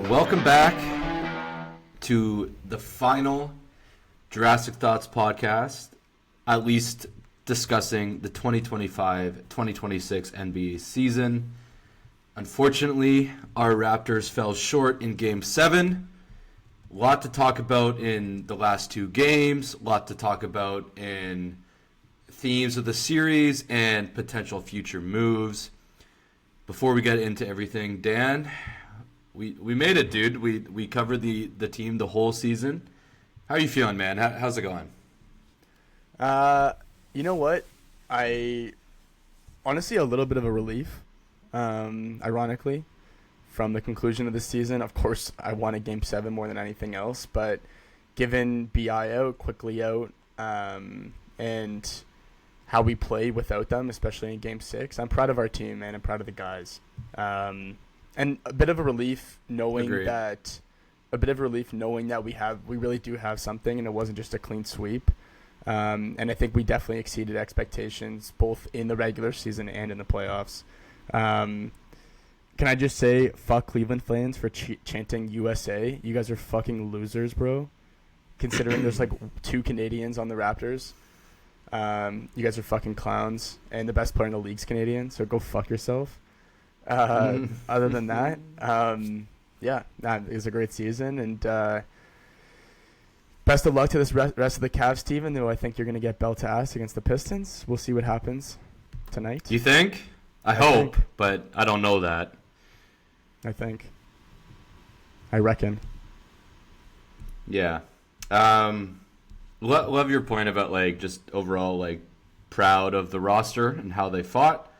Welcome back to the final Jurassic Thoughts podcast, at least discussing the 2025-2026 NBA season. Unfortunately, our Raptors fell short in Game 7. A lot to talk about in the last two games, a lot to talk about in themes of the series and potential future moves. Before we get into everything, Dan, we made it, dude. We covered the team the whole season. How are you feeling, man? How's it going? You know what? Honestly, a little bit of a relief, ironically, from the conclusion of the season. Of course, I wanted Game 7 more than anything else, but given BI out, quickly out, and how we play without them, especially in Game 6, I'm proud of our team, man. I'm proud of the guys. And a bit of a relief knowing that we really do have something, and it wasn't just a clean sweep. And I think we definitely exceeded expectations both in the regular season and in the playoffs. Can I just say, fuck Cleveland fans for chanting USA? You guys are fucking losers, bro. Considering there's like 2 Canadians on the Raptors. You guys are fucking clowns, and the best player in the league's Canadian, so go fuck yourself. Other than that, it was a great season, and best of luck to this rest of the Cavs team, even though I think you're going to get belt to ass against the Pistons. We'll see what happens tonight. You think? I hope, but I don't know that. I reckon. Yeah. Love your point about, like, just overall, like, proud of the roster and how they fought.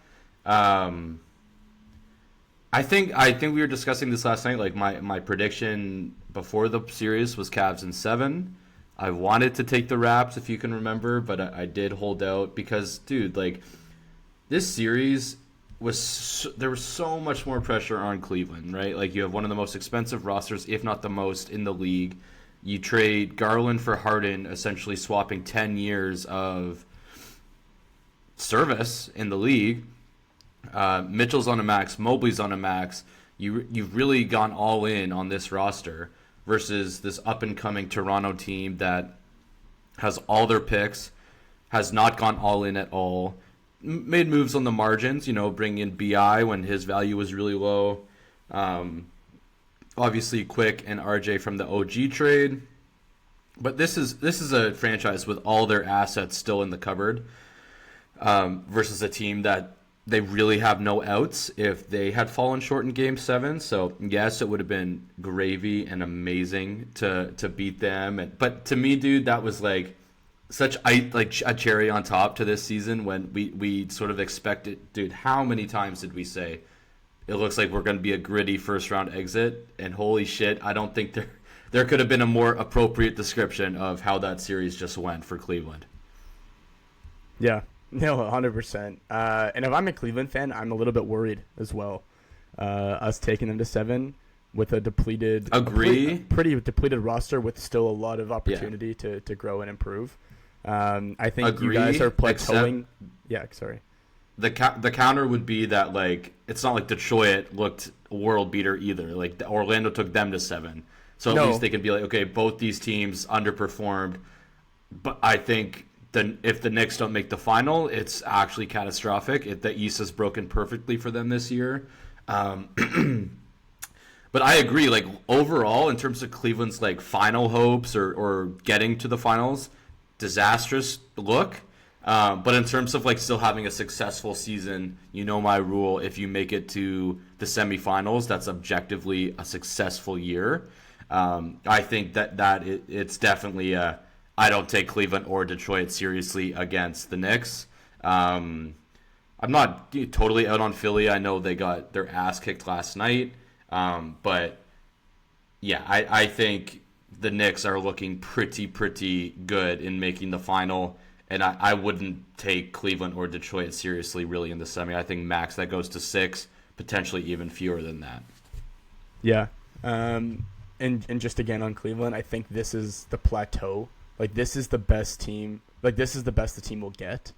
I think we were discussing this last night. Like, my prediction before the series was Cavs in 7. I wanted to take the Raps, if you can remember, but I did hold out because, dude, like, this series there was so much more pressure on Cleveland, right? Like, you have one of the most expensive rosters, if not the most, in the league. You trade Garland for Harden, essentially swapping 10 years of service in the league. Mitchell's on a max, Mobley's on a max. You've really gone all in on this roster versus this up-and-coming Toronto team that has all their picks, has not gone all in at all, made moves on the margins, bringing in BI when his value was really low. Obviously, Quick and RJ from the OG trade. But this is a franchise with all their assets still in the cupboard versus a team that they really have no outs if they had fallen short in Game 7. So, yes, it would have been gravy and amazing to beat them. But to me, dude, that was like such a cherry on top to this season when we sort of expected. Dude, how many times did we say it looks like we're going to be a gritty first-round exit? And holy shit, I don't think there could have been a more appropriate description of how that series just went for Cleveland. Yeah. No, 100%. And if I'm a Cleveland fan, I'm a little bit worried as well. Us taking them to 7 with a depleted, pretty depleted roster with still a lot of opportunity to grow and improve. I think you guys are plateauing. Sorry. The counter would be that, like, it's not like Detroit looked a world beater either. Like, Orlando took them to 7, so at least they can be like, okay, both these teams underperformed. But I think if the Knicks don't make the final, it's actually catastrophic. The East is broken perfectly for them this year. But I agree, like, overall, in terms of Cleveland's, like, final hopes or getting to the finals, disastrous look. But in terms of, like, still having a successful season, my rule, if you make it to the semifinals, that's objectively a successful year. I think that it's definitely I don't take Cleveland or Detroit seriously against the Knicks. I'm not totally out on Philly. I know they got their ass kicked last night. But, yeah, I think the Knicks are looking pretty good in making the final. And I wouldn't take Cleveland or Detroit seriously really in the semi. I think max that goes to 6, potentially even fewer than that. Yeah. And just again on Cleveland, I think this is the plateau. Like, this is the best team. Like, this is the best the team will get.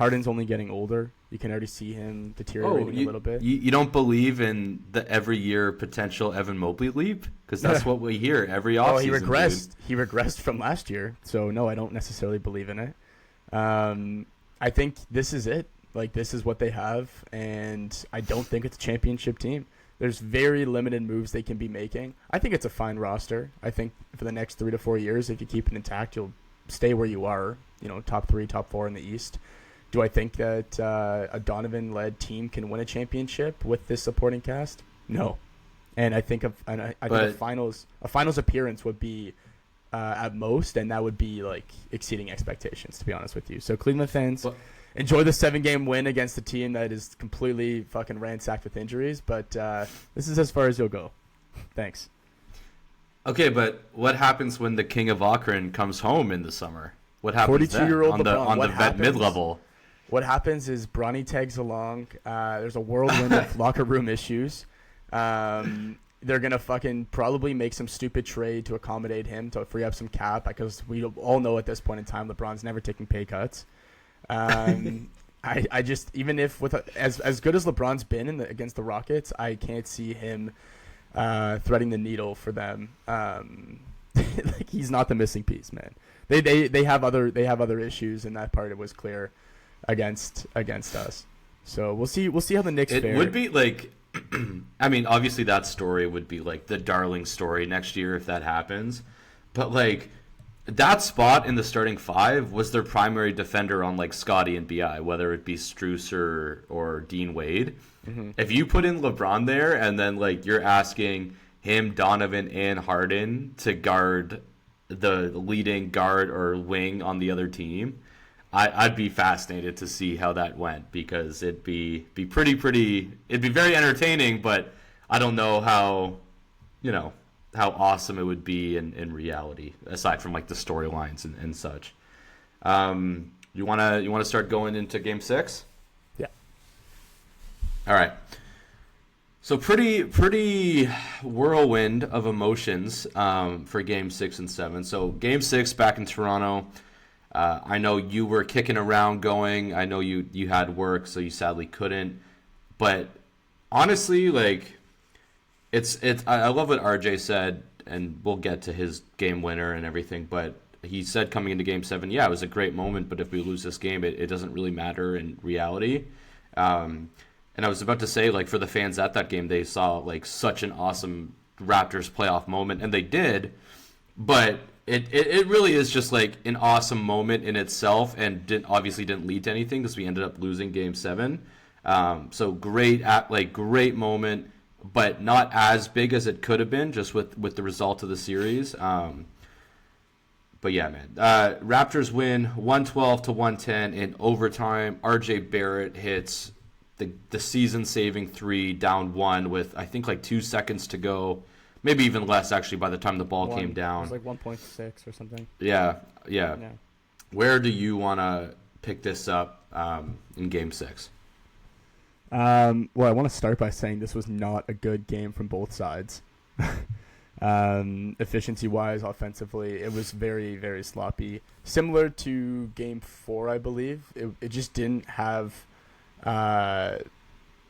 Harden's only getting older. You can already see him deteriorating a little bit. You don't believe in the every year potential Evan Mobley leap? Because that's what we hear every offseason. Oh, he regressed. Dude. He regressed from last year. So, no, I don't necessarily believe in it. I think this is it. Like, this is what they have, and I don't think it's a championship team. There's very limited moves they can be making. I think it's a fine roster. I think for the next 3 to 4 years, if you keep it intact, you'll stay where you are, top 3, top 4 in the East. Do I think that a Donovan-led team can win a championship with this supporting cast? No. And I think a finals appearance would be at most, and that would be like exceeding expectations, to be honest with you. So Cleveland fans, enjoy the 7-game win against a team that is completely fucking ransacked with injuries, but this is as far as you'll go. Thanks. Okay, but what happens when the King of Akron comes home in the summer? What happens 42-year-old then on the vet mid-level? What happens is Bronny tags along. There's a whirlwind of locker room issues. They're going to fucking probably make some stupid trade to accommodate him to free up some cap, because we all know at this point in time LeBron's never taking pay cuts. I just, even if as good as LeBron's been against the Rockets, I can't see him threading the needle for them. Like, he's not the missing piece, man. They have other issues, and that part it was clear against us. So we'll see how the Knicks fare. It would be like, I mean, obviously that story would be like the darling story next year if that happens, but like that spot in the starting 5 was their primary defender on like Scotty and BI, whether it be Strus or Dean Wade. Mm-hmm. If you put in LeBron there and then like you're asking him, Donovan, and Harden to guard the leading guard or wing on the other team, I'd be fascinated to see how that went, because it'd be pretty it'd be very entertaining, but I don't know how awesome it would be in reality, aside from like the storylines and such. You wanna start going into Game 6? Yeah. All right. So pretty whirlwind of emotions for Game 6 and 7. So Game 6 back in Toronto. I know you were kicking around going. I know you had work, so you sadly couldn't. But honestly, like, it's. I love what RJ said, and we'll get to his game winner and everything. But he said coming into Game 7, yeah, it was a great moment, but if we lose this game, it doesn't really matter in reality. And I was about to say, like, for the fans at that game, they saw like such an awesome Raptors playoff moment, and they did. But it really is just like an awesome moment in itself, and obviously didn't lead to anything because we ended up losing Game 7. So great moment, but not as big as it could have been just with the result of the series. But yeah, man, Raptors win 112-110 in overtime. RJ Barrett hits the season-saving 3 down 1 with I think like 2 seconds to go. Maybe even less, actually, by the time the ball came down. It was like 1.6 or something. Yeah. Where do you want to pick this up in Game 6? Well, I want to start by saying this was not a good game from both sides. Efficiency-wise, offensively, it was very, very sloppy. Similar to Game 4, I believe. It just didn't have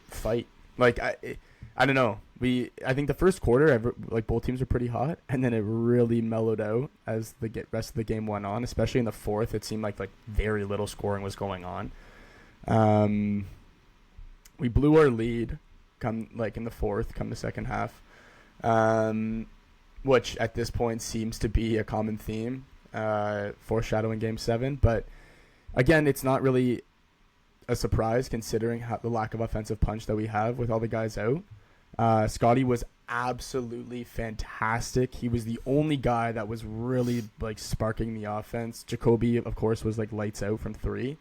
fight. Like, I don't know. I think the first quarter, both teams were pretty hot, and then it really mellowed out as the rest of the game went on. Especially in the fourth, it seemed like very little scoring was going on. We blew our lead in the fourth, come the second half, which at this point seems to be a common theme, foreshadowing Game 7. But again, it's not really a surprise considering the lack of offensive punch that we have with all the guys out. Scotty was absolutely fantastic. He was the only guy that was really sparking the offense. Jacoby, of course, was lights out from 3.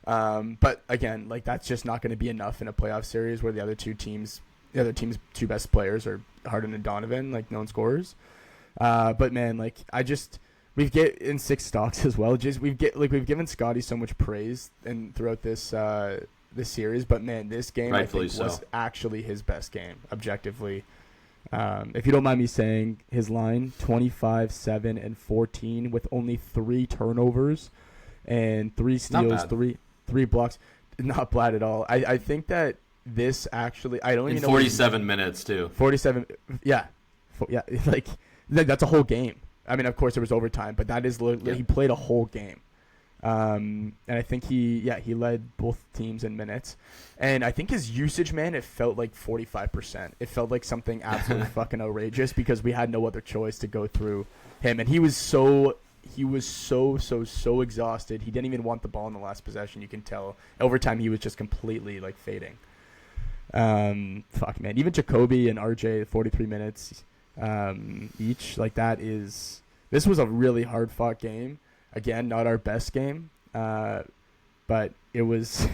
But again, that's just not going to be enough in a playoff series where the other team's 2 best players are Harden and Donovan, known scorers. But man, we've get in 6 stocks as well. We've given Scotty so much praise and throughout this series, but man, this game Rightfully I think was actually his best game objectively. If you don't mind me saying, his line 25, 7, and 14 with only 3 turnovers and 3 steals, three 3 blocks. Not bad at all. I think that this actually, I don't In even know. 47 minutes, too. 47, yeah. Yeah, like, that's a whole game. I mean, of course, there was overtime, but that is literally, he played a whole game. And I think he led both teams in minutes. And I think his usage, man, it felt like 45%. It felt like something absolutely fucking outrageous because we had no other choice to go through him. And he was so exhausted. He didn't even want the ball in the last possession. You can tell. Over time, he was just completely, like, fading. Fuck, man. Even Jacoby and RJ, 43 minutes each. Like, this was a really hard-fought game. Again, not our best game, but it was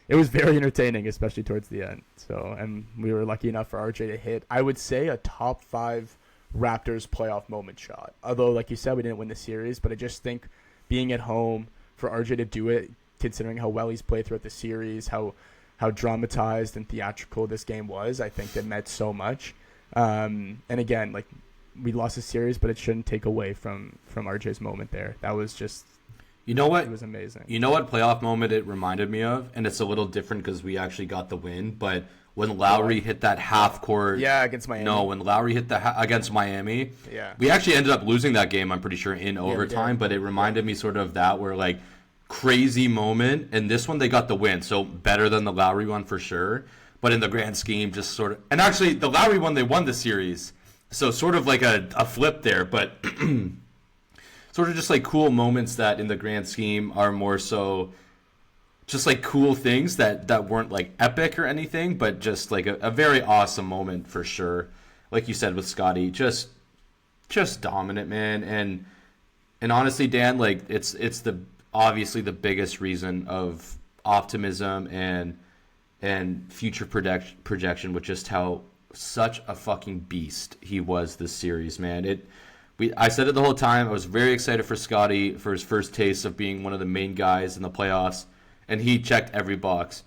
very entertaining, especially towards the end. So, and we were lucky enough for RJ to hit, I would say, a top 5 Raptors playoff moment shot. Although, like you said, we didn't win the series, but I just think being at home for RJ to do it, considering how well he's played throughout the series, how dramatized and theatrical this game was, I think it meant so much. And again, like, we lost the series, but it shouldn't take away from RJ's moment there. That was just, you know what? It was amazing. You know what playoff moment it reminded me of? And it's a little different because we actually got the win, but when Lowry hit that half court. Yeah, against Miami. No, when Lowry hit against Miami. Yeah. We actually ended up losing that game, I'm pretty sure, in overtime, but it reminded me sort of that where, like, crazy moment. And this one, they got the win, so better than the Lowry one for sure. But in the grand scheme, just sort of. And actually, the Lowry one, they won the series. So sort of like a flip there, but sort of just like cool moments that in the grand scheme are more so just like cool things that weren't like epic or anything, but just like a very awesome moment for sure. Like you said with Scotty, just dominant, man. And honestly, Dan, like it's the obviously the biggest reason of optimism and future projection with just how such a fucking beast he was this series, man. I said it the whole time. I was very excited for Scotty for his first taste of being one of the main guys in the playoffs, and he checked every box.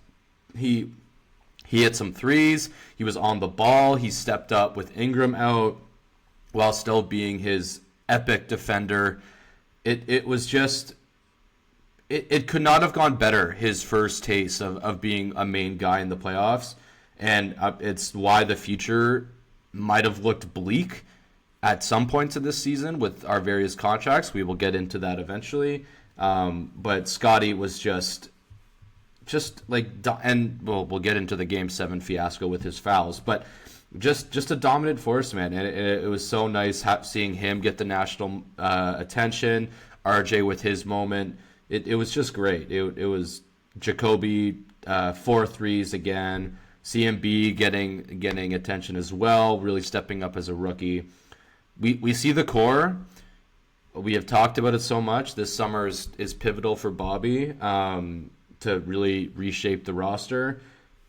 He hit some threes. He was on the ball. He stepped up with Ingram out while still being his epic defender. It was just it could not have gone better, his first taste of being a main guy in the playoffs. And it's why the future might have looked bleak at some points of this season with our various contracts. We will get into that eventually. But Scotty was just like, and we'll get into the Game 7 fiasco with his fouls. But just a dominant force, man. And it was so nice seeing him get the national attention. RJ with his moment. It was just great. It was Jacoby 4 threes again. CMB getting attention as well, really stepping up as a rookie. We see the core. We have talked about it so much. This summer is pivotal for Bobby to really reshape the roster.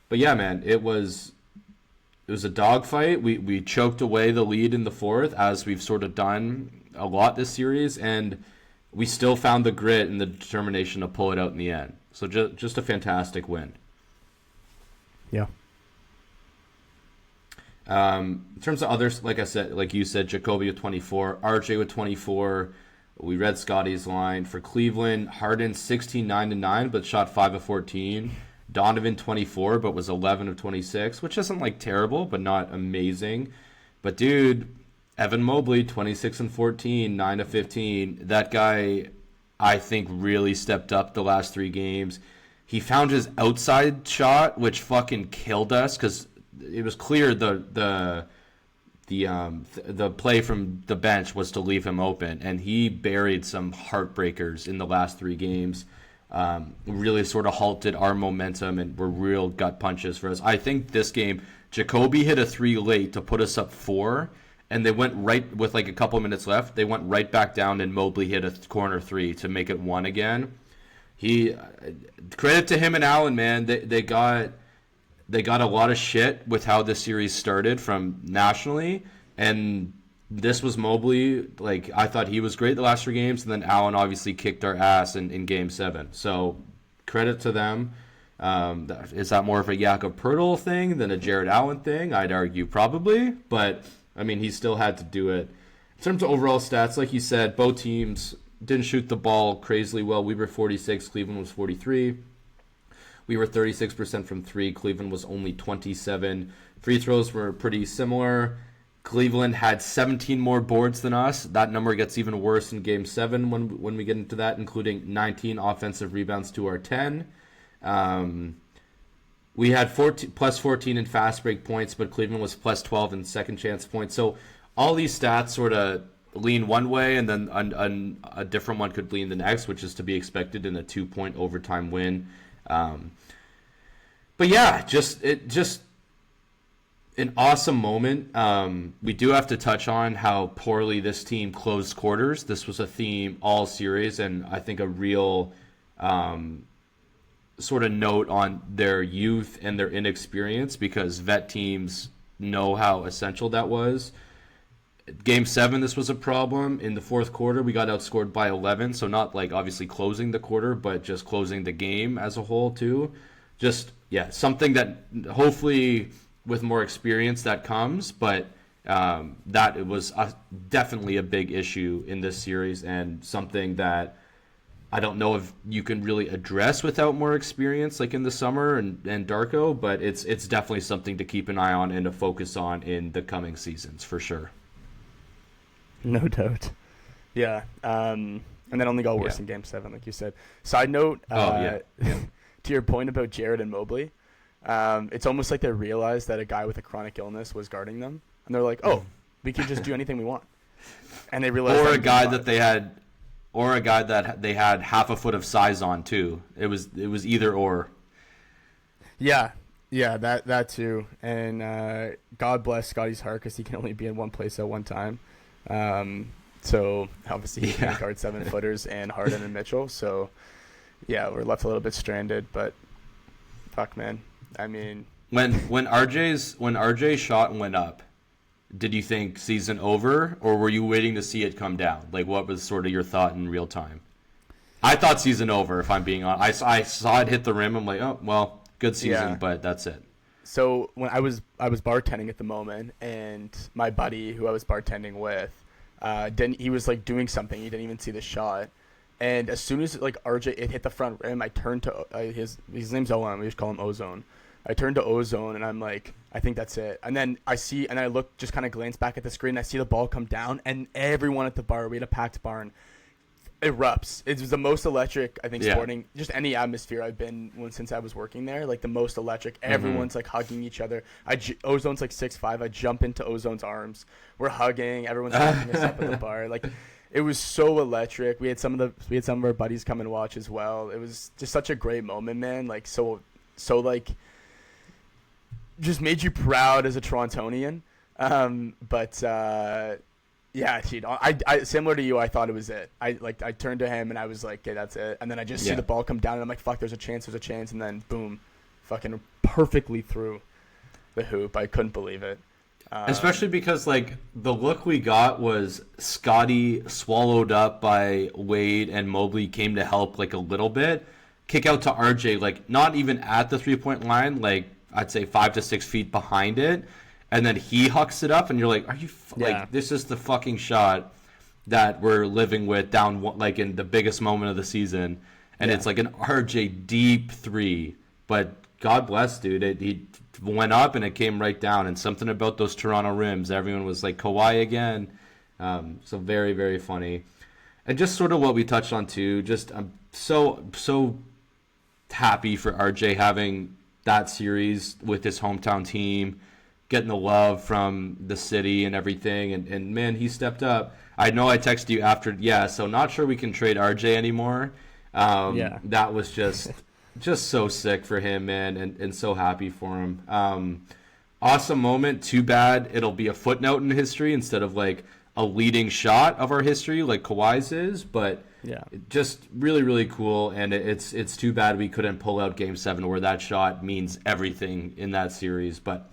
But yeah, man, it was a dogfight. We choked away the lead in the fourth, as we've sort of done a lot this series, and we still found the grit and the determination to pull it out in the end. So just a fantastic win. Yeah. In terms of others, like I said, like you said, Jacoby with 24, RJ with 24. We read Scotty's line for Cleveland. Harden 16, 9-9, but shot 5 of 14. Donovan 24, but was 11 of 26, which isn't like terrible, but not amazing. But dude, Evan Mobley 26 and 14, 9 of 15. That guy, I think, really stepped up the last 3 games. He found his outside shot, which fucking killed us because it was clear the play from the bench was to leave him open, and he buried some heartbreakers in the last 3 games. Really sort of halted our momentum and were real gut punches for us. I think this game, Jacoby hit a 3 late to put us up 4, and they went right with like a couple minutes left. They went right back down, and Mobley hit a corner 3 to make it 1 again. Credit to him and Allen, man. They got a lot of shit with how this series started from nationally, and this was Mobley. Like, I thought he was great the last 3 games, and then Allen obviously kicked our ass in Game 7. So credit to them. Is that more of a Jakob Poeltl thing than a Jared Allen thing? I'd argue probably, but I mean, he still had to do it. In terms of overall stats, like you said, both teams didn't shoot the ball crazily well. We were 46, Cleveland was 43. We were 36% from three. Cleveland was only 27. Free throws were pretty similar. Cleveland had 17 more boards than us. That number gets even worse in Game 7 when we get into that, including 19 offensive rebounds to our 10. We had plus 14 in fast break points, but Cleveland was plus 12 in second chance points. So all these stats sort of lean one way, and then a different one could lean the next, which is to be expected in a 2-point overtime win. But yeah, just an awesome moment. We do have to touch on how poorly this team closed quarters. This was a theme all series, and I think a real sort of note on their youth and their inexperience, because vet teams know how essential that was. Game 7, this was a problem. In the fourth quarter, we got outscored by 11, so not like obviously closing the quarter, but just closing the game as a whole too. Just, yeah, something that hopefully with more experience that comes, but that it was definitely a big issue in this series, and something that I don't know if you can really address without more experience, like in the summer and Darko, but it's definitely something to keep an eye on and to focus on in the coming seasons for sure. No doubt. Yeah. And then only got worse in Game 7, like you said. Side note, to your point about Jared and Mobley, it's almost like they realized that a guy with a chronic illness was guarding them, and they're like, "Oh, we can just do anything we want." And they realized, or a guy that they had half a foot of size on too. It was either or. Yeah, that too. And God bless Scotty's heart, because he can only be in one place at one time. So obviously he can't guard 7-footers and Harden and Mitchell. So yeah, we're left a little bit stranded. But fuck, man. I mean, when RJ shot and went up, did you think season over, or were you waiting to see it come down? Like, what was sort of your thought in real time? I thought season over, if I'm being honest. I saw it hit the rim. I'm like, oh well, good season, but that's it. So when I was bartending at the moment, and my buddy who I was bartending with, he was like doing something. He didn't even see the shot. And as soon as like it hit the front rim, I turned to his name's Owen. We just call him Ozone. I turned to Ozone, and I'm like, I think that's it. And then I look, just kind of glance back at the screen. And I see the ball come down, and everyone at the bar, we had a packed barn, erupts. It was the most electric, I think, sporting, just any atmosphere I've been since I was working there. Like the most electric. Everyone's like hugging each other. Ozone's like 6'5". I jump into Ozone's arms. We're hugging. Everyone's hugging us up at the bar. Like, it was so electric. We had some of our buddies come and watch as well. It was just such a great moment, man. Like so like, just made you proud as a Torontonian. Yeah, dude, I similar to you, I thought it was it. I turned to him and I was like, okay, that's it. And then I just see the ball come down and I'm like, fuck, there's a chance, and then boom, fucking perfectly through the hoop. I couldn't believe it. Especially because like the look we got was Scotty swallowed up by Wade, and Mobley came to help like a little bit. Kick out to RJ, like not even at the 3-point line, like I'd say 5 to 6 feet behind it. And then he hucks it up, and you're like, "Are you like this is the fucking shot that we're living with down like in the biggest moment of the season?" And it's like an RJ deep 3, but God bless, dude. He went up and it came right down. And something about those Toronto rims, everyone was like Kawhi again. So very, very funny, and just sort of what we touched on too. Just I'm so happy for RJ having that series with his hometown team, getting the love from the city and everything, and man, he stepped up. I know I texted you after, so not sure we can trade RJ anymore. That was just so sick for him, man, and so happy for him. Awesome moment. Too bad it'll be a footnote in history instead of like a leading shot of our history like Kawhi's is, but just really, really cool. And it's too bad we couldn't pull out Game 7 where that shot means everything in that series, but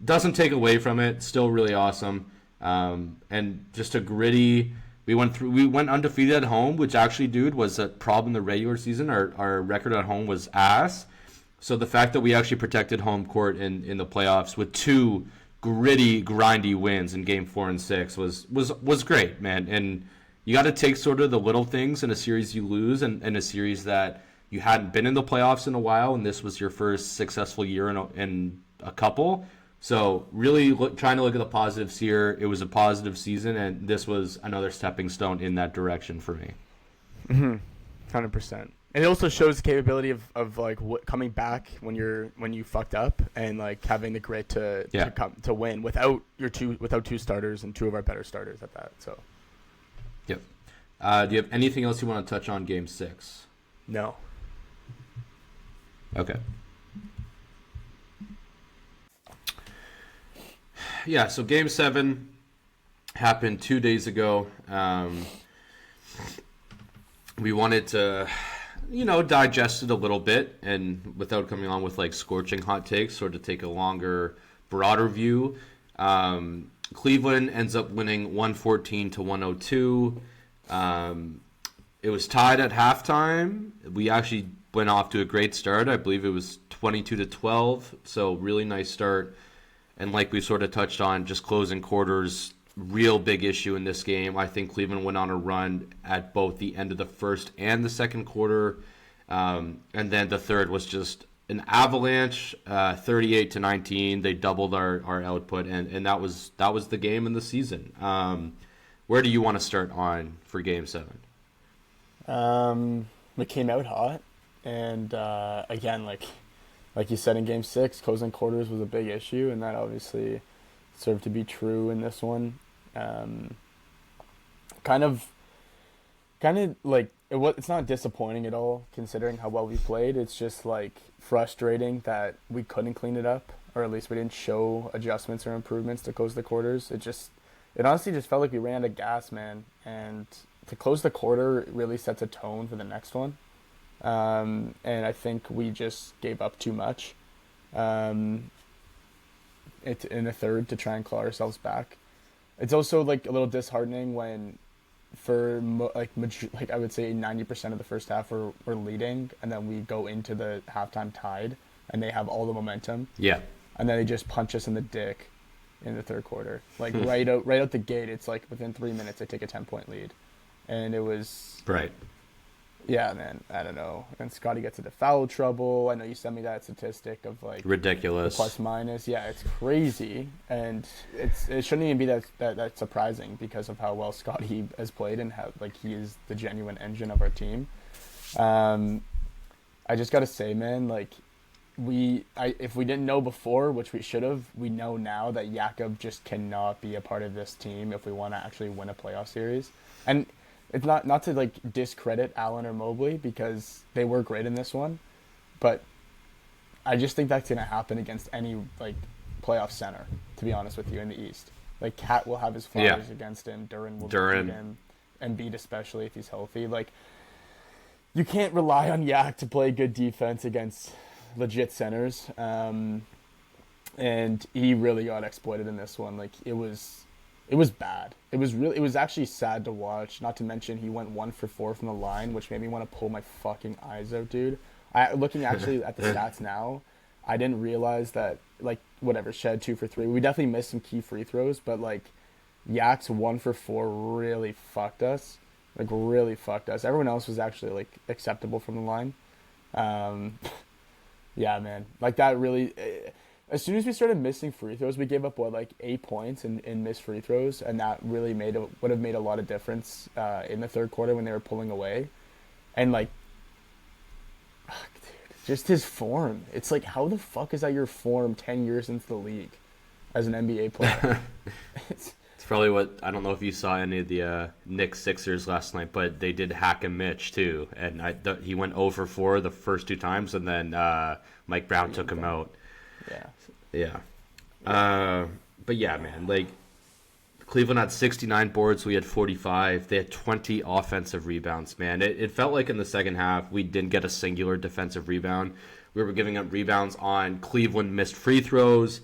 doesn't take away from it. Still really awesome. And just a gritty. We went undefeated at home, which actually, dude, was a problem in the regular season. Our record at home was ass. So the fact that we actually protected home court in the playoffs with 2 gritty, grindy wins in Game 4 and 6 was great, man. And you got to take sort of the little things in a series you lose, and a series that you hadn't been in the playoffs in a while, and this was your first successful year in a couple. So really trying to look at the positives here. It was a positive season, and this was another stepping stone in that direction for me. 100%. And it also shows the capability of like coming back when you fucked up, and like having the grit to win without two starters and two of our better starters at that. So. Yep. Do you have anything else you want to touch on Game 6? No. Okay. Yeah, so Game 7 happened 2 days ago. We wanted to, digest it a little bit, and without coming on with like scorching hot takes, sort of take a longer, broader view. Cleveland ends up winning 114-102. It was tied at halftime. We actually went off to a great start. I believe it was 22-12, so really nice start. And like we sort of touched on, just closing quarters, real big issue in this game. I think Cleveland went on a run at both the end of the first and the second quarter. And then the third was just an avalanche, 38-19. They doubled our output, and that was the game in the season. Where do you want to start on for Game 7? We came out hot, and again, like you said in Game 6, closing quarters was a big issue, and that obviously served to be true in this one. Kind of like it's not disappointing at all considering how well we played. It's just like frustrating that we couldn't clean it up, or at least we didn't show adjustments or improvements to close the quarters. It honestly just felt like we ran out of gas, man. And to close the quarter, it really sets a tone for the next one. And I think we just gave up too much in the third to try and claw ourselves back. It's also like a little disheartening when for I would say 90% of the first half we're leading, and then we go into the halftime tied, and they have all the momentum. Yeah. And then they just punch us in the dick in the third quarter. Like right out the gate, it's like within 3 minutes they take a 10-point lead. And it was right. Yeah, man, I don't know. And Scotty gets into foul trouble. I know you sent me that statistic of like ridiculous plus minus. Yeah, it's crazy, and it shouldn't even be that surprising because of how well Scotty has played and how like he is the genuine engine of our team. I just gotta say, man, like if we didn't know before, which we should have, we know now that Jakob just cannot be a part of this team if we want to actually win a playoff series. And it's not to like discredit Allen or Mobley because they were great in this one, but I just think that's gonna happen against any like playoff center. To be honest with you, in the East, like Cat will have his flowers against him. Duran will beat him, Embiid especially if he's healthy. Like you can't rely on Yak to play good defense against legit centers, and he really got exploited in this one. Like it was bad. It was actually sad to watch. Not to mention he went 1 for 4 from the line, which made me want to pull my fucking eyes out, dude. Looking actually at the stats now, I didn't realize that like whatever Shed 2 for 3. We definitely missed some key free throws, but like Yak's 1 for 4 really fucked us. Like really fucked us. Everyone else was actually like acceptable from the line. Yeah, man. Like that really. As soon as we started missing free throws, we gave up 8 points in missed free throws, and that really would have made a lot of difference in the third quarter when they were pulling away, and like, dude, just his form. It's like, how the fuck is that your form 10 years into the league as an NBA player? It's probably what, I don't know if you saw any of the Knicks Sixers last night, but they did hack a Mitch too, and he went 0 for 4 the first 2 times, and then Mike Brown took him out. Yeah. But yeah, man, like Cleveland had 69 boards, we had 45. They had 20 offensive rebounds, man. It felt like in the second half we didn't get a singular defensive rebound. We were giving up rebounds on Cleveland missed free throws.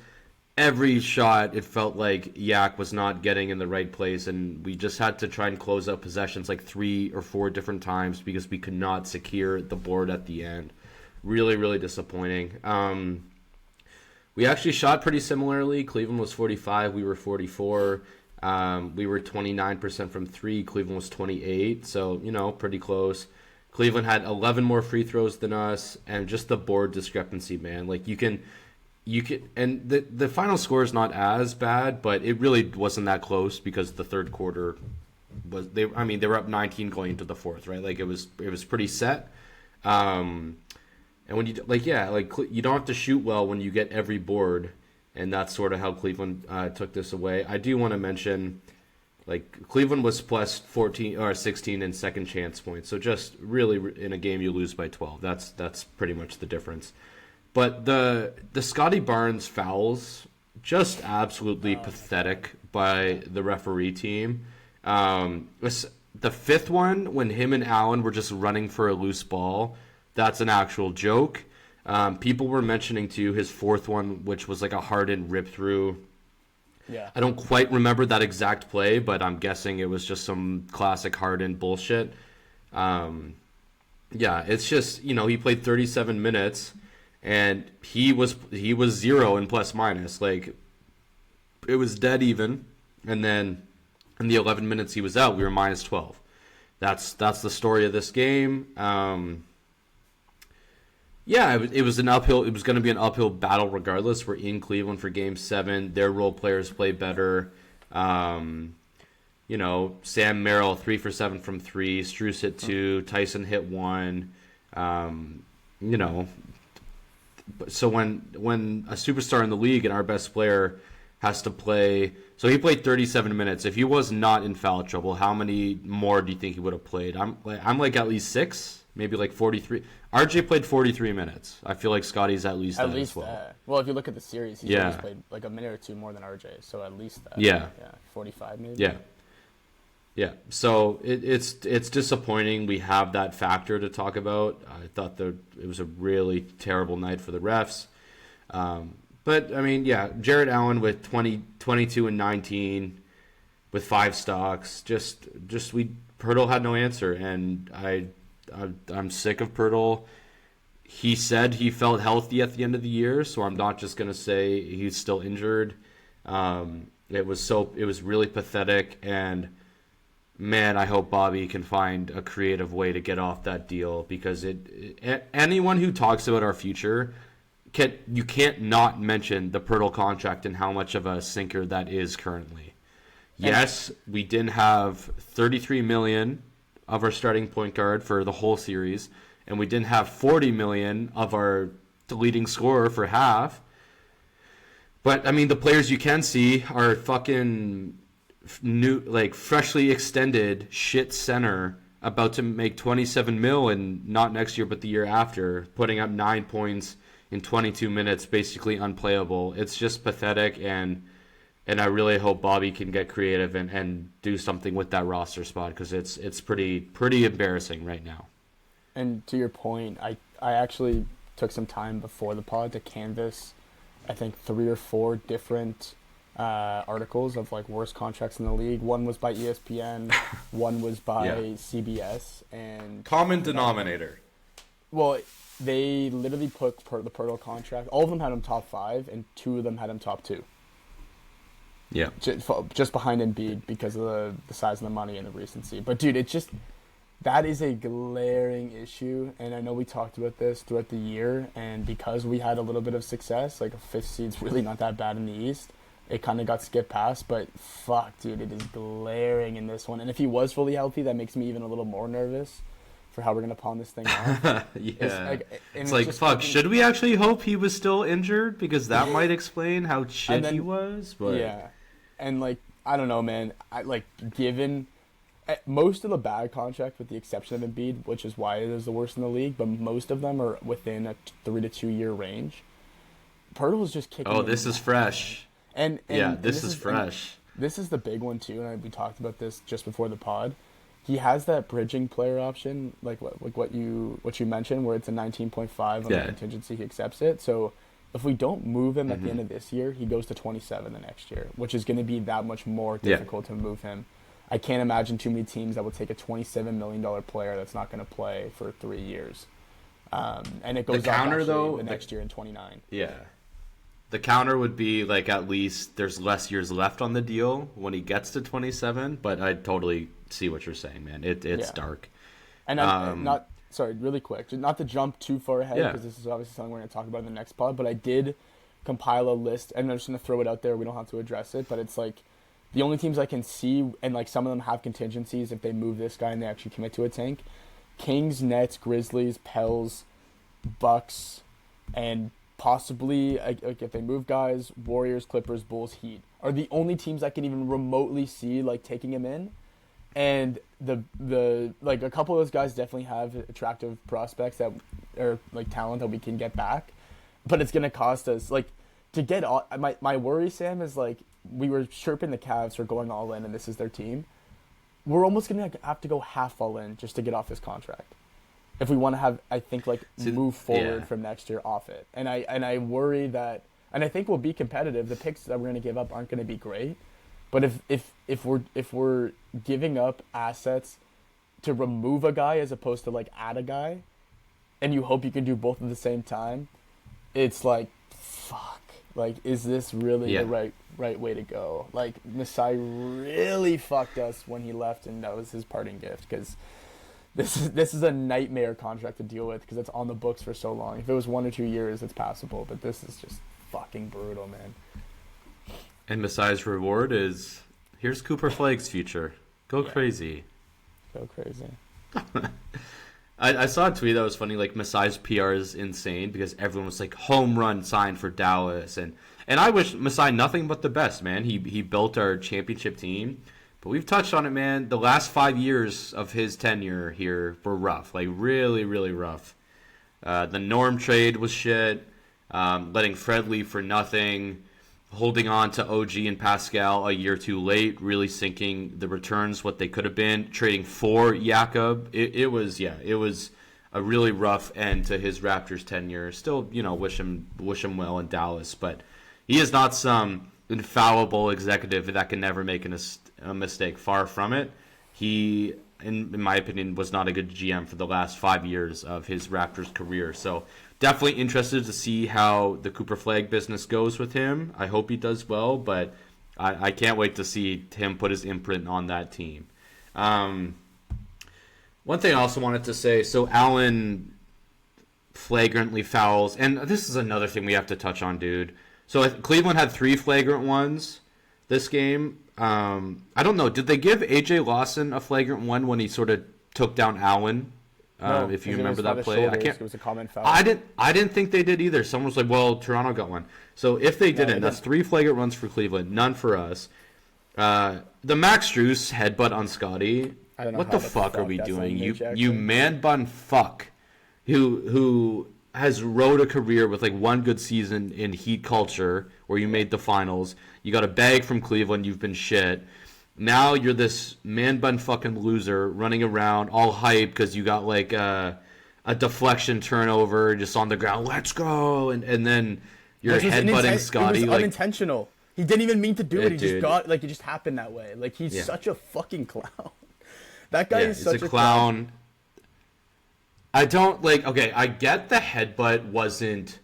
Every shot, it felt like Yak was not getting in the right place, and we just had to try and close out possessions like 3 or 4 different times because we could not secure the board at the end. Really, really disappointing. We actually shot pretty similarly. Cleveland was 45, we were 44. We were 29% from 3, Cleveland was 28, so, pretty close. Cleveland had 11 more free throws than us, and just the board discrepancy, man. Like you can, and the final score is not as bad, but it really wasn't that close because the third quarter they were up 19 going into the fourth, right? Like it was pretty set. And when you you don't have to shoot well when you get every board, and that's sort of how Cleveland took this away. I do want to mention, like, Cleveland was plus 14 or 16 in second chance points, so just really in a game you lose by 12. That's pretty much the difference. But the Scotty Barnes fouls, just absolutely pathetic by the referee team. The fifth one, when him and Allen were just running for a loose ball, that's an actual joke. People were mentioning, too, his fourth one, which was like a Harden rip-through. Yeah. I don't quite remember that exact play, but I'm guessing it was just some classic Harden bullshit. It's just, he played 37 minutes, and he was 0 in plus minus. Like, it was dead even, and then in the 11 minutes he was out, we were minus 12. That's the story of this game. It was an uphill. It was going to be an uphill battle regardless. We're in Cleveland for Game 7. Their role players play better. Sam Merrill 3 for 7 from 3. Strus hit 2. Tyson hit 1. So when a superstar in the league and our best player has to play, so he played 37 minutes. If he was not in foul trouble, how many more do you think he would have played? I'm like at least 6. Maybe like 43. RJ played 43 minutes. I feel like Scotty's at least that as well. That. Well, if you look at the series, he's always played like a minute or two more than RJ. So at least that. Yeah. 45 maybe. Yeah. So it's disappointing we have that factor to talk about. I thought it was a really terrible night for the refs. But, I mean, Jared Allen with 22 and 19 with 5 stocks. Pirtle had no answer, and I'm sick of Pirtle. He said he felt healthy at the end of the year, so I'm not just going to say he's still injured. It was really pathetic, and man, I hope Bobby can find a creative way to get off that deal, because anyone who talks about our future, you can't not mention the Pirtle contract and how much of a sinker that is currently. Yes, we didn't have $33 million of our starting point guard for the whole series, and we didn't have $40 million of our leading scorer for half. But I mean, the players you can see are fucking new, like freshly extended shit center about to make 27 mil, and not next year but the year after, putting up 9 points in 22 minutes, basically unplayable. It's just pathetic, and I really hope Bobby can get creative and do something with that roster spot, because it's pretty embarrassing right now. And to your point, I actually took some time before the pod to canvass, I think 3 or 4 different articles of like worst contracts in the league. One was by ESPN, one was by CBS, and common denominator. Well, they literally put the Pirtle contract. All of them had him top 5, and 2 of them had him top 2. Yeah, just behind Embiid because of the size of the money and the recency. But dude, that is a glaring issue, and I know we talked about this throughout the year, and because we had a little bit of success, like a 5th seed's really not that bad in the East, it kind of got skipped past. But fuck, dude, it is glaring in this one. And if he was fully healthy, that makes me even a little more nervous for how we're gonna pawn this thing off. It's like fuck. Should we actually hope he was still injured, because that might explain how shit he was? But yeah, and like I don't know, man. Given most of the bad contract, with the exception of Embiid, which is why it is the worst in the league, but most of them are within a 3 to 2 year range. Pirtle is just kicking. Oh, this is fresh. And this is fresh. This is the big one too, and we talked about this just before the pod. He has that bridging player option, like what you mentioned, where it's a 19.5 on the contingency. He accepts it. So if we don't move him at the end of this year, he goes to 27 the next year, which is going to be that much more difficult to move him. I can't imagine too many teams that will take a $27 million player that's not going to play for 3 years. And it goes the counter, up though, the next year in 29. Yeah. The counter would be, like, at least there's less years left on the deal when he gets to 27, but I totally see what you're saying, man. It's dark. And sorry, really quick, not to jump too far ahead Yeah. because this is obviously something we're going to talk about in the next pod, but I did compile a list, and I'm just going to throw it out there. We don't have to address it, but it's like the only teams I can see, and like some of them have contingencies if they move this guy and they actually commit to a tank. Kings, Nets, Grizzlies, Pels, Bucks, and possibly like if they move guys, Warriors, Clippers, Bulls, Heat are the only teams I can even remotely see like taking him in. And the like a couple of those guys definitely have attractive prospects that are like talent that we can get back, but it's gonna cost us like to get all. My worry, Sam, is like we were chirping the Cavs for going all in, and this is their team. We're almost gonna have to go half all in just to get off this contract if we want to have, I think, like move forward from next year off it. And I worry that, and I think we'll be competitive. The picks that we're gonna give up aren't gonna be great, but if we're giving up assets to remove a guy as opposed to like add a guy, and you hope you can do both at the same time, it's like fuck. Like, is this really the right way to go? Like, Masai really fucked us when he left, and that was his parting gift. Because this is a nightmare contract to deal with because it's on the books for so long. If it was 1 or 2 years, it's passable, but this is just fucking brutal, man. And Masai's reward is here's Cooper Flagg's future. Go crazy. Go crazy. I saw a tweet that was funny, like Masai's PR is insane because everyone was like home run sign for Dallas, and I wish Masai nothing but the best, man. He built our championship team, but we've touched on it, man. The last 5 years of his tenure here were rough, like really, really rough. The Norm trade was shit, letting Fred leave for nothing, holding on to OG and Pascal a year too late, really sinking the returns what they could have been, trading for Jakob. It was a really rough end to his Raptors tenure. Still, wish him well in Dallas, but he is not some infallible executive that can never make a mistake. Far from it. He, in my opinion, was not a good GM for the last 5 years of his Raptors career. So definitely interested to see how the Cooper Flagg business goes with him. I hope he does well, but I can't wait to see him put his imprint on that team. One thing I also wanted to say, so Allen flagrantly fouls, and this is another thing we have to touch on, dude. So Cleveland had 3 flagrant ones this game. I don't know, did they give AJ Lawson a flagrant one when he sort of took down Allen? No, if you remember that play, I can't. It was a common foul. I didn't think they did either. Someone was like, "Well, Toronto got one." So if they didn't, that's 3 flagrant runs for Cleveland, none for us. The Max Strus headbutt on Scotty. I don't know what the fuck are we doing? Jackson. You man bun fuck, who has rode a career with like one good season in Heat culture where you made the finals. You got a bag from Cleveland. You've been shit. Now you're this man bun fucking loser running around all hype because you got like a deflection turnover just on the ground. Let's go, and then you're headbutting Scotty. It was unintentional. He didn't even mean to do it. He just got it just happened that way. Like he's such a fucking clown. That guy is such a clown. I don't like. Okay, I get the headbutt wasn't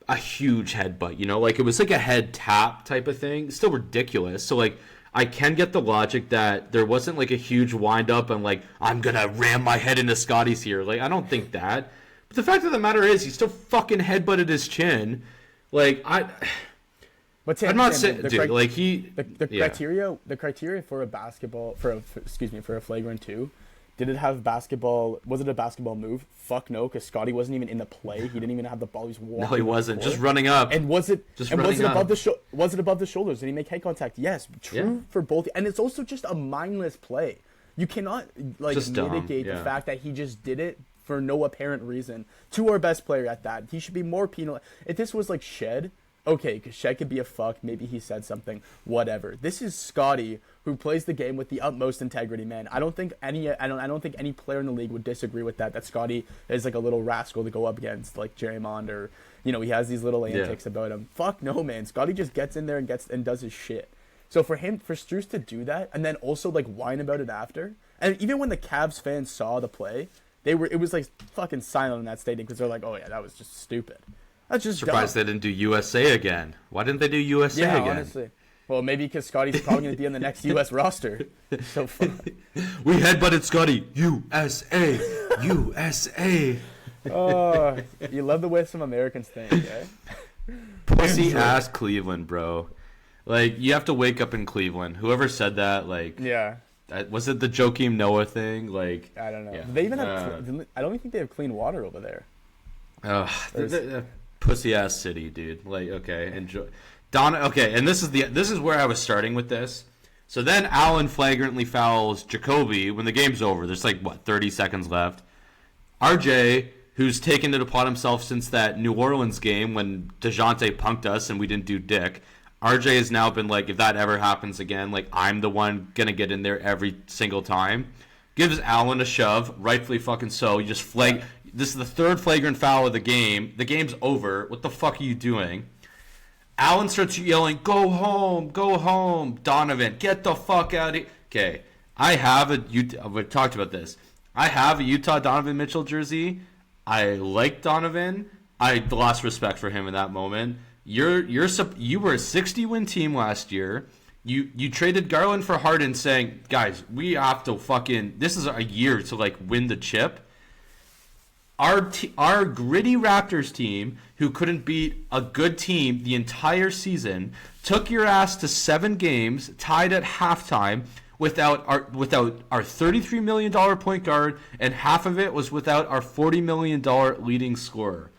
a huge headbutt. Like it was like a head tap type of thing. It's still ridiculous. So like. I can get the logic that there wasn't like a huge wind up and like I'm gonna ram my head into Scotty's here. Like I don't think that. But the fact of the matter is he still fucking headbutted his chin. Like I'm not saying, dude. Like the criteria for a basketball for a flagrant 2. Did it have basketball? Was it a basketball move? Fuck no, because Scotty wasn't even in the play. He didn't even have the ball. He was walking. No, he wasn't. Just running up. And was it above the shoulders? Did he make head contact? Yes, true for both. And it's also just a mindless play. You cannot mitigate the fact that he just did it for no apparent reason to our best player at that. He should be more penalized. If this was like Shed, okay, because Shed could be a fuck. Maybe he said something. Whatever. This is Scotty, who plays the game with the utmost integrity, man. I don't think any player in the league would disagree with that. That Scotty is like a little rascal to go up against, like Draymond, or he has these little antics about him. Fuck no, man. Scotty just gets in there and does his shit. So for Strus to do that and then also like whine about it after, and even when the Cavs fans saw the play, it was like fucking silent in that stadium because they're like, oh yeah, that was just stupid. That's just surprised dumb. They didn't do USA again. Why didn't they do USA again? Honestly. Well, maybe because Scotty's probably going to be on the next U.S. roster. So fun. We headbutted Scotty. USA. USA. Oh, you love the way some Americans think, eh? Pussy ass Cleveland, bro. Like, you have to wake up in Cleveland. Whoever said that, like, Yeah. was it the Joakim Noah thing? Like, I don't know. yeah. They even have. I don't even think they have clean water over there. Pussy ass city, dude. Like, okay, enjoy. Okay, and this is where I was starting with this. So then Allen flagrantly fouls Jacoby when the game's over. There's like 30 seconds left. RJ, who's taken it upon himself since that New Orleans game when DeJounte punked us and we didn't do dick. RJ has now been like, if that ever happens again, like, I'm the one gonna get in there every single time. Gives Allen a shove, rightfully fucking so. You just flag. This is the third flagrant foul of the game. The game's over. What the fuck are you doing? Allen starts yelling, "Go home, go home." Donovan, get the fuck out of here. Okay, we've talked about this. I have a Utah Donovan Mitchell jersey. I like Donovan. I lost respect for him in that moment. You were a 60-win team last year. You traded Garland for Harden, saying, guys, we have to this is a year to like win the chip. Our gritty Raptors team, who couldn't beat a good team the entire season, took your ass to 7 games, tied at halftime, without our $33 million point guard, and half of it was without our $40 million leading scorer.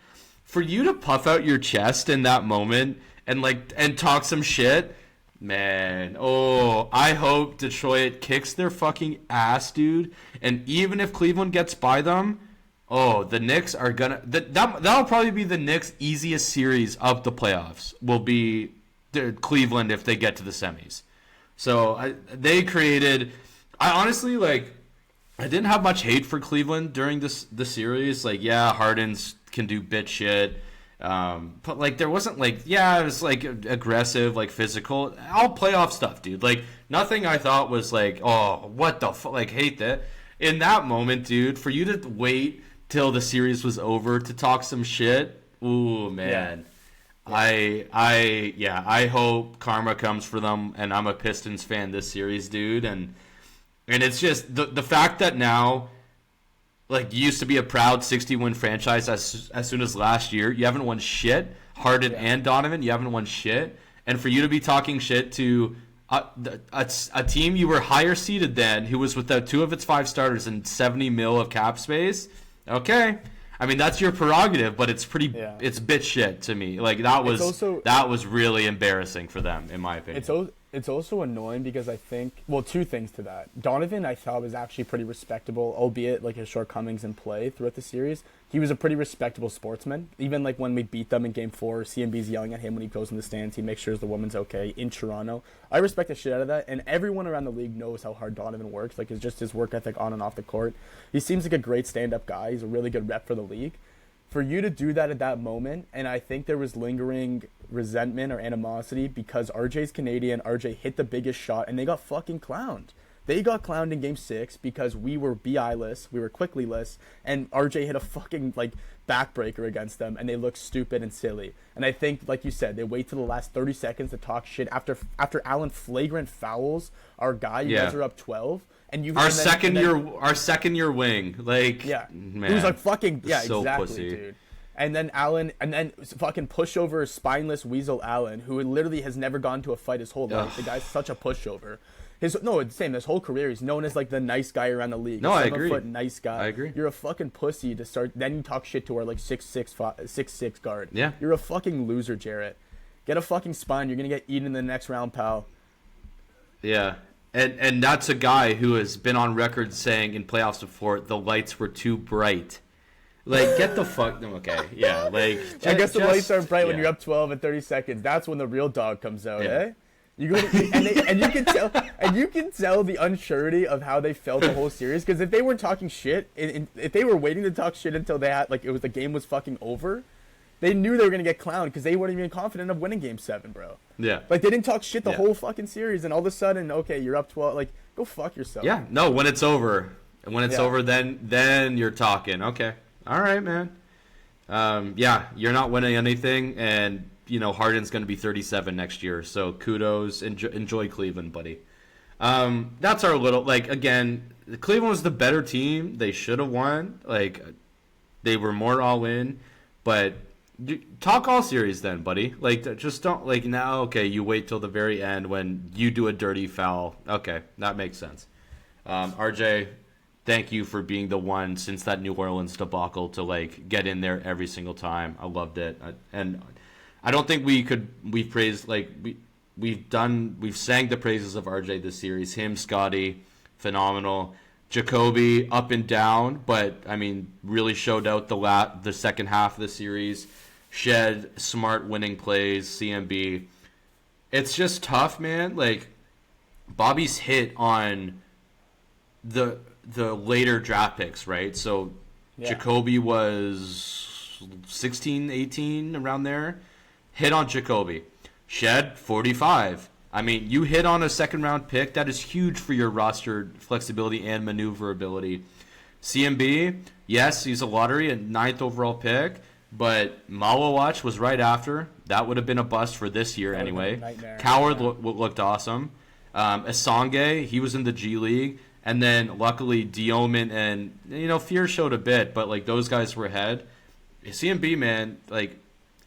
For you to puff out your chest in that moment and talk some shit, man, I hope Detroit kicks their fucking ass, dude. And even if Cleveland gets by them, the Knicks are gonna that'll probably be the Knicks' easiest series of the playoffs. Will be Cleveland if they get to the semis. So they created. I honestly I didn't have much hate for Cleveland during the series. Like, yeah, Harden's can do bitch shit. But like there wasn't it was like aggressive, like physical, all playoff stuff, dude. Like nothing I thought was like, oh, what the fuck, like hate that. In that moment, dude, for you to wait till the series was over to talk some shit, ooh man. Yeah. I hope karma comes for them, and I'm a Pistons fan this series, dude, and it's just the fact that now, like, you used to be a proud 60-win franchise as soon as last year. You haven't won shit. Harden and Donovan, you haven't won shit. And for you to be talking shit to a team you were higher seeded than, who was without 2 of its 5 starters and $70 million of cap space, okay. I mean, that's your prerogative, but it's it's bitch shit to me. Like, that was really embarrassing for them, in my opinion. It's also annoying because I think, 2 things to that. Donovan, I thought, was actually pretty respectable, albeit like his shortcomings in play throughout the series. He was a pretty respectable sportsman. Even like when we beat them in Game 4, CMB's yelling at him when he goes in the stands. He makes sure the woman's okay in Toronto. I respect the shit out of that, and everyone around the league knows how hard Donovan works. Like, it's just his work ethic on and off the court. He seems like a great stand-up guy. He's a really good rep for the league. For you to do that at that moment, and I think there was lingering resentment or animosity because RJ's Canadian, RJ hit the biggest shot, and they got fucking clowned. They got clowned in Game 6 because we were BI-less, we were quickly-less, and RJ hit a fucking, backbreaker against them, and they looked stupid and silly. And I think, like you said, they wait till the last 30 seconds to talk shit after Allen flagrant fouls our guy. You guys are up 12. And our second year wing, man, he was like fucking so exactly, pussy. Dude. And then fucking pushover spineless weasel Allen, who literally has never gone to a fight his whole life. The guy's such a pushover. It's the same. His whole career, he's known as like the nice guy around the league. No, I agree. Nice guy. I agree. You're a fucking pussy to start. Then you talk shit to our 6'6" guard. Yeah. You're a fucking loser, Jarrett. Get a fucking spine. You're gonna get eaten in the next round, pal. Yeah. And that's a guy who has been on record saying in playoffs before the lights were too bright. Like, get the fuck. Okay, yeah. Like, I guess the lights aren't bright when you're up 12 in 30 seconds. That's when the real dog comes out, eh? You go and you can tell the unsurety of how they felt the whole series. Because if they weren't talking shit, if they were waiting to talk shit until they had the game was fucking over, they knew they were gonna get clowned because they weren't even confident of winning Game 7, bro. Yeah. Like, they didn't talk shit the whole fucking series, and all of a sudden, okay, you're up 12. Like, go fuck yourself. Yeah. No, when it's over, over, then you're talking. Okay. All right, man. You're not winning anything, and Harden's going to be 37 next year. So kudos, enjoy Cleveland, buddy. That's our little again. Cleveland was the better team. They should have won. They were more all in, but talk all series then, buddy. Just don't now. Okay, you wait till the very end when you do a dirty foul. Okay, that makes sense. RJ, thank you for being the one since that New Orleans debacle to get in there every single time. I loved it, and I don't think we've praised we've sang the praises of RJ this series. Him, Scotty, phenomenal. Jacoby up and down, but I mean really showed out the second half of the series. Shed smart winning plays. CMB. It's just tough, man. Bobby's hit on the later draft picks, right? So yeah. Jacoby was 16, 18, around there. Hit on Jacoby. Shed 45. I mean, you hit on a second-round pick. That is huge for your roster flexibility and maneuverability. CMB, yes, he's a lottery, a 9th overall pick, but Malawatch was right after. That would have been a bust for this year anyway. Coward looked awesome. Assange, he was in the G League. And then, luckily, Dioman and, Fear showed a bit, but, those guys were ahead. CMB, man,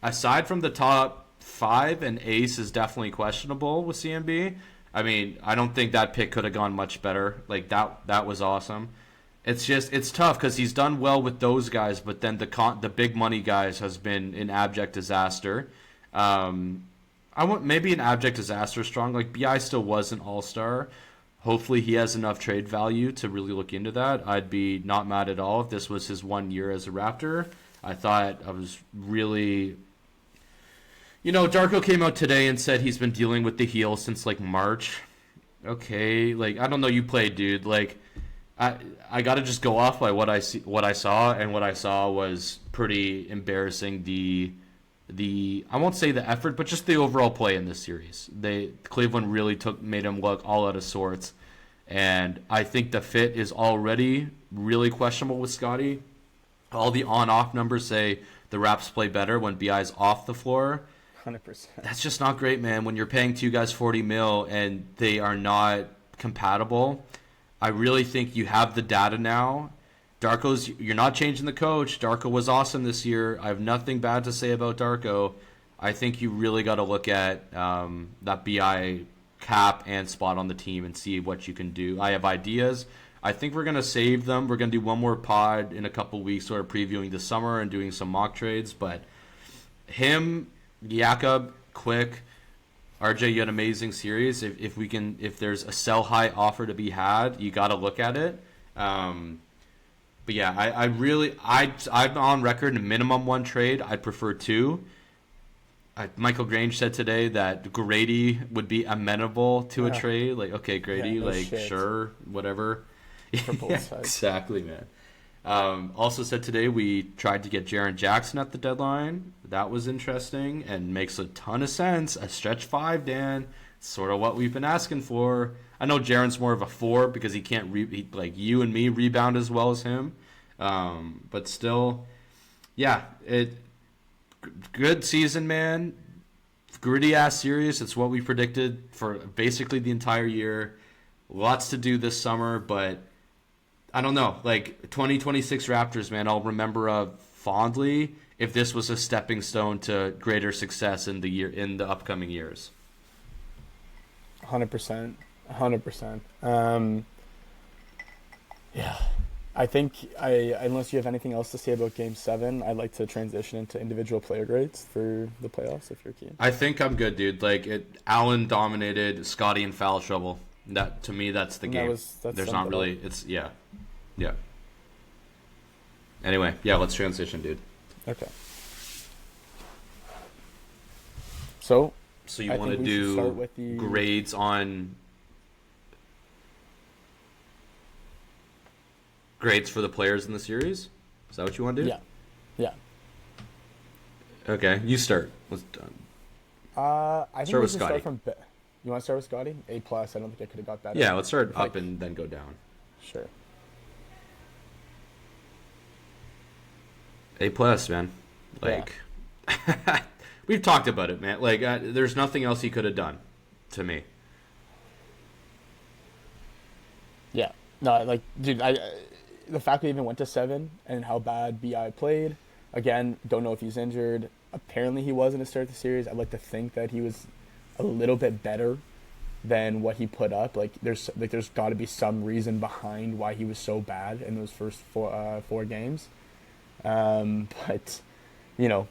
aside from the top 5, and Ace is definitely questionable with CMB. I mean, I don't think that pick could have gone much better. That was awesome. It's tough because he's done well with those guys, but then the big money guys has been an abject disaster. I want maybe an abject disaster strong. BI still was an all-star. Hopefully he has enough trade value to really look into that. I'd be not mad at all if this was his 1 year as a Raptor. I thought I was really... Darko came out today and said he's been dealing with the heel since March. Okay, I don't know, you played, dude. I got to just go off by what I saw, and what I saw was pretty embarrassing. The I won't say the effort, but just the overall play in this series. Cleveland really made him look all out of sorts, and I think the fit is already really questionable with Scotty. All the on-off numbers say the Raps play better when BI's off the floor. 100%. That's just not great, man. When you're paying two guys $40 million and they are not compatible, I really think you have the data now. You're not changing the coach. Darko was awesome this year. I have nothing bad to say about Darko. I think you really got to look at that BI cap and spot on the team and see what you can do. I have ideas. I think we're going to save them. We're going to do one more pod in a couple weeks, sort of previewing the summer and doing some mock trades. But him, Jakob, Quick, RJ, you had an amazing series. If there's a sell high offer to be had, you got to look at it. But yeah, I'm on record minimum one trade. I'd prefer two. Michael Grange said today that Grady would be amenable to a trade. Okay, Grady, sure, whatever. For both sides. Exactly, man. Also said today we tried to get Jaren Jackson at the deadline. That was interesting and makes a ton of sense. A stretch 5, Dan. Sort of what we've been asking for. I know Jaren's more of a 4 because he can't like you and me rebound as well as him. But still, yeah, good season, man. Gritty ass series. It's what we predicted for basically the entire year. Lots to do this summer, but I don't know. 2026 Raptors, man, I'll remember fondly if this was a stepping stone to greater success in the upcoming years. 100%. Yeah. I think unless you have anything else to say about Game 7, I'd like to transition into individual player grades for the playoffs if you're keen. I think I'm good, dude. Allen dominated Scotty in foul trouble. That to me, that's the game. There's not really. It's yeah. Anyway, yeah, let's transition, dude. Okay. So you want to do grades on grades for the players in the series? Is that what you want to do? Yeah. Okay, you start. Let's I think start we with should Scotty. start from. You want to start with Scotty? A+. I don't think I could have got better. Yeah, let's start up and then go down. Sure. A+, man. we've talked about it, man. Like, there's nothing else he could have done, to me. Yeah. No, like, dude, the fact that he even went to 7 and how bad BI played, again, don't know if he's injured. Apparently he wasn't to start the series. I'd like to think that he was a little bit better than what he put up. There's got to be some reason behind why he was so bad in those first four games. But, you know,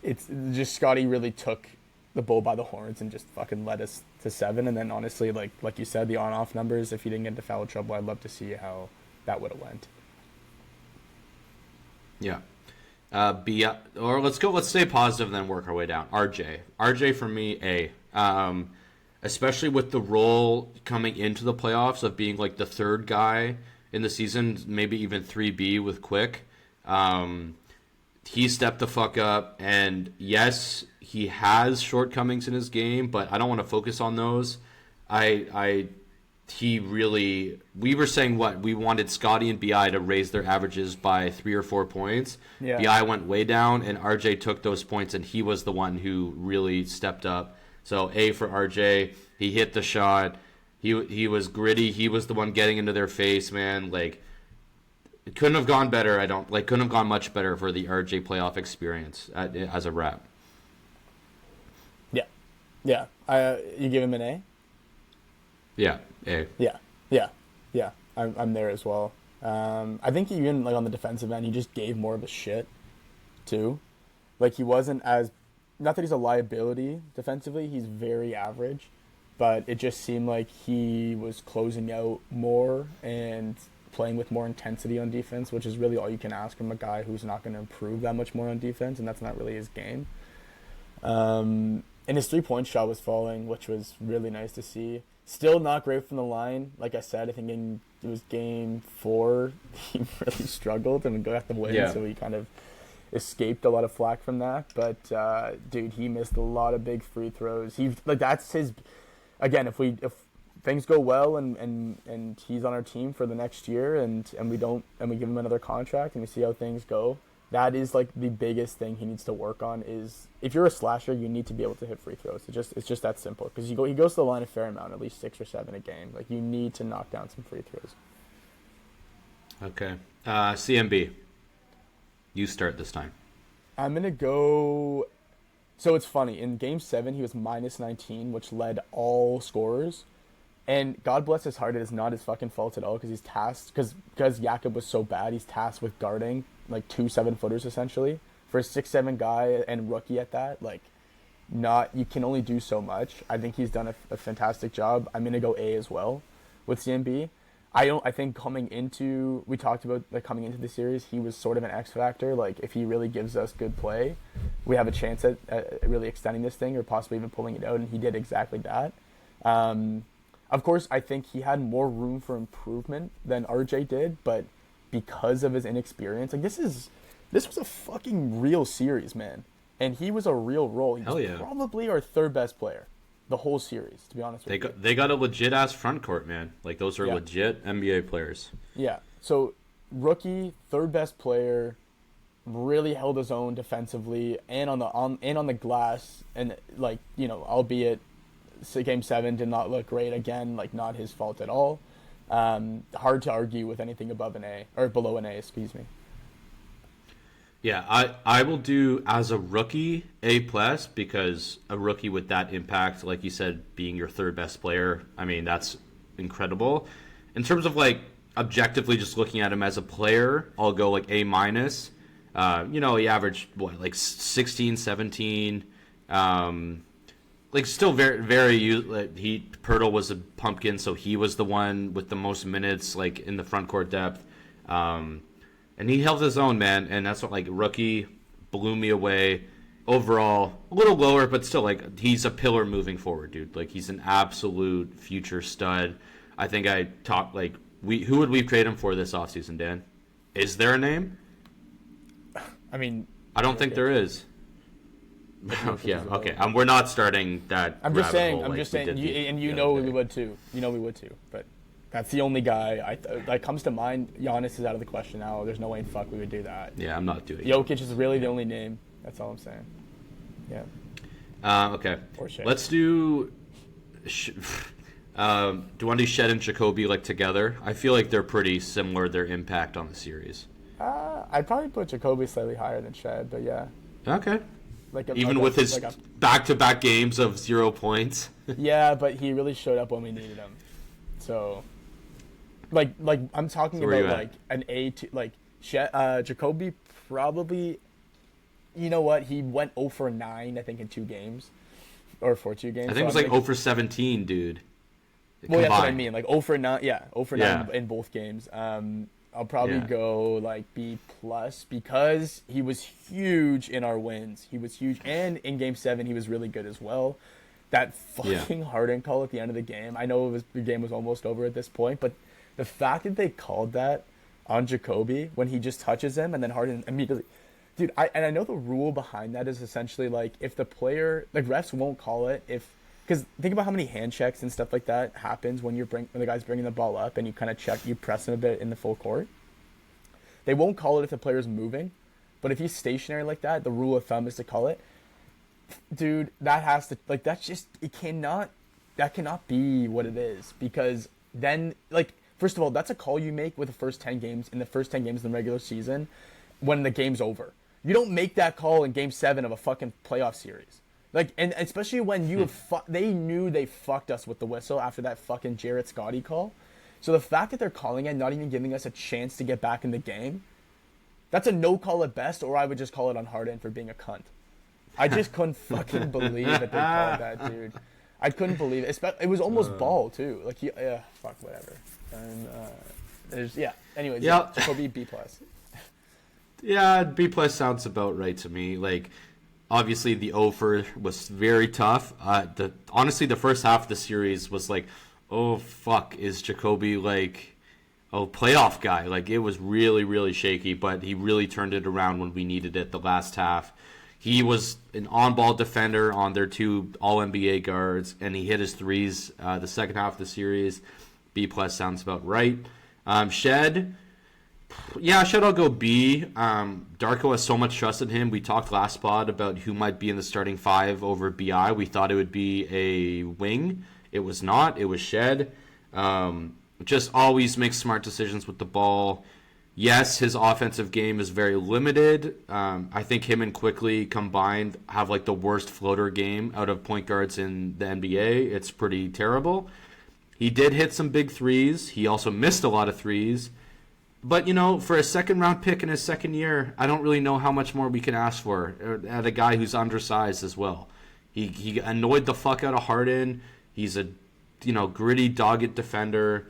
it's just Scotty really took the bull by the horns and just fucking led us to 7. And then honestly, like you said, the on-off numbers, if he didn't get into foul trouble, I'd love to see how that would have went. Yeah. Let's stay positive and then work our way down. RJ for me, A. Especially with the role coming into the playoffs of being like the third guy in the season, maybe even 3B with Quick. He stepped the fuck up, and yes, he has shortcomings in his game, but I don't want to focus on those. We were saying we wanted Scotty and BI to raise their averages by 3 or 4 points. Yeah. BI went way down, and RJ took those points, and he was the one who really stepped up. So A for RJ. He hit the shot. He was gritty. He was the one getting into their face, man. Like, it couldn't have gone better. Couldn't have gone much better for the RJ playoff experience as a Rap. Yeah. You give him an A? Yeah, A. Yeah. I'm there as well. I think even like on the defensive end, he just gave more of a shit too. Like, he wasn't as, not that he's a liability defensively, he's very average, but it just seemed like he was closing out more and playing with more intensity on defense, which is really all you can ask from a guy who's not going to improve that much more on defense, and that's not really his game. And his 3-point shot was falling, which was really nice to see. Still not great from the line. Like I said, I think it was game 4, he really struggled and got the win, so he kind of escaped a lot of flack from that. But dude, he missed a lot of big free throws. That's his. Again, if things go well and he's on our team for the next year and we give him another contract and we see how things go, that is like the biggest thing he needs to work on. Is if you're a slasher, you need to be able to hit free throws. It's just that simple, because he goes to the line a fair amount, at least 6 or 7 a game. Like, you need to knock down some free throws. Okay, CMB, you start this time. I'm gonna go. So it's funny, in game 7 he was minus 19, which led all scorers. And God bless his heart, it is not his fucking fault at all, because he's tasked, because Jakob was so bad, he's tasked with guarding like 2 7-footers essentially for a 6'7" guy and rookie at that. Like, you can only do so much. I think he's done a fantastic job. I'm gonna go A as well with CMB. I think we talked about like coming into the series, he was sort of an X factor. Like, if he really gives us good play, we have a chance at really extending this thing or possibly even pulling it out, and he did exactly that. Of course, I think he had more room for improvement than RJ did, but because of his inexperience, like, this was a fucking real series, man, and he was a real role. He was probably our 3rd best player the whole series, to be honest with you. They got a legit ass front court, man. Like, those are legit NBA players. Yeah. So, rookie, 3rd best player, really held his own defensively and on the glass, and like, you know, albeit game 7 did not look great again, like, not his fault at all. Hard to argue with anything above an A or below an A, excuse me. Yeah, I will do as a rookie A+, because a rookie with that impact, like you said, being your 3rd best player, I mean, that's incredible. In terms of like objectively just looking at him as a player, I'll go like A-. You know, he averaged like 16, 17. Like, still very, Pirtle was a pumpkin, so he was the one with the most minutes, like, in the front court depth. And he held his own, man, and that's what, like, rookie blew me away. Overall, a little lower, but still, like, he's a pillar moving forward, dude. Like, he's an absolute future stud. I think I talked, like, who would we trade him for this offseason, Dan? Is there a name? I mean, I don't think there is. Yeah, okay. We're not starting that. I'm just saying. You know we would too. But that's the only guy that comes to mind. Giannis is out of the question now. There's no way in fuck we would do that. Yeah, I'm not doing it. Jokic is really the only name. That's all I'm saying. Yeah. Okay. Or Shea. Let's do. Do you want to do Shed and Jacoby like together? I feel like they're pretty similar. Their impact on the series. I'd probably put Jacoby slightly higher than Shed, but yeah. Okay. Like a, Even like with a, his like a, back-to-back games of 0 points. yeah, but he really showed up when we needed him. So, like I'm talking So where about you at? like an A2, like Jacoby probably. You know what? He went 0 for 9, I think, in 2 games, or for 2 games. I think it was like 0 for 17, dude. Well, that's what I Combined. mean. Like 0 for 9, yeah, 0 for 9 Yeah. in both games. I'll probably Yeah. go like B plus because he was huge in our wins. He was huge, and in Game 7 he was really good as well. That fucking Harden call at the end of the game. I know the game was almost over at this point, but the fact that they called that on Jacoby when he just touches him and then Harden immediately. Dude, I know the rule behind that is essentially like if the player, like refs won't call it because think about how many hand checks and stuff like that happens when when the guy's bringing the ball up and you kind of you press him a bit in the full court. They won't call it if the player's moving, but if he's stationary like that, the rule of thumb is to call it. Dude, that has to that cannot be what it is because then like first of all, that's a call you make with the first 10 games in the regular season when the game's over. You don't make that call in Game 7 of a fucking playoff series. Like, and especially when they knew they fucked us with the whistle after that fucking Jarrett Scotty call. So the fact that they're calling it, not even giving us a chance to get back in the game, that's a no call at best, or I would just call it on Harden for being a cunt. I just couldn't fucking believe that they called that, dude. I couldn't believe it. It was almost ball, too. Like, fuck, whatever. And, anyways, Yeah. Jacoby B+. Yeah, B plus sounds about right to me. Like, obviously the over was very tough. Honestly, the first half of the series was like, oh fuck, is Jacoby like a playoff guy? Like it was really, really shaky, but he really turned it around when we needed it the last half. He was an on-ball defender on their 2 All-NBA guards, and he hit his threes the second half of the series. B plus sounds about right. Shed. Yeah, I'll go B. Darko has so much trust in him. We talked last spot about who might be in the starting 5 over BI. We thought it would be a wing. It was not. It was Shed. Just always makes smart decisions with the ball. Yes, his offensive game is very limited. I think him and Quickly combined have like the worst floater game out of point guards in the NBA. It's pretty terrible. He did hit some big threes. He also missed a lot of threes. But, for a second-round pick in his second year, I don't really know how much more we can ask for at a guy who's undersized as well. He annoyed the fuck out of Harden. He's a, gritty, dogged defender.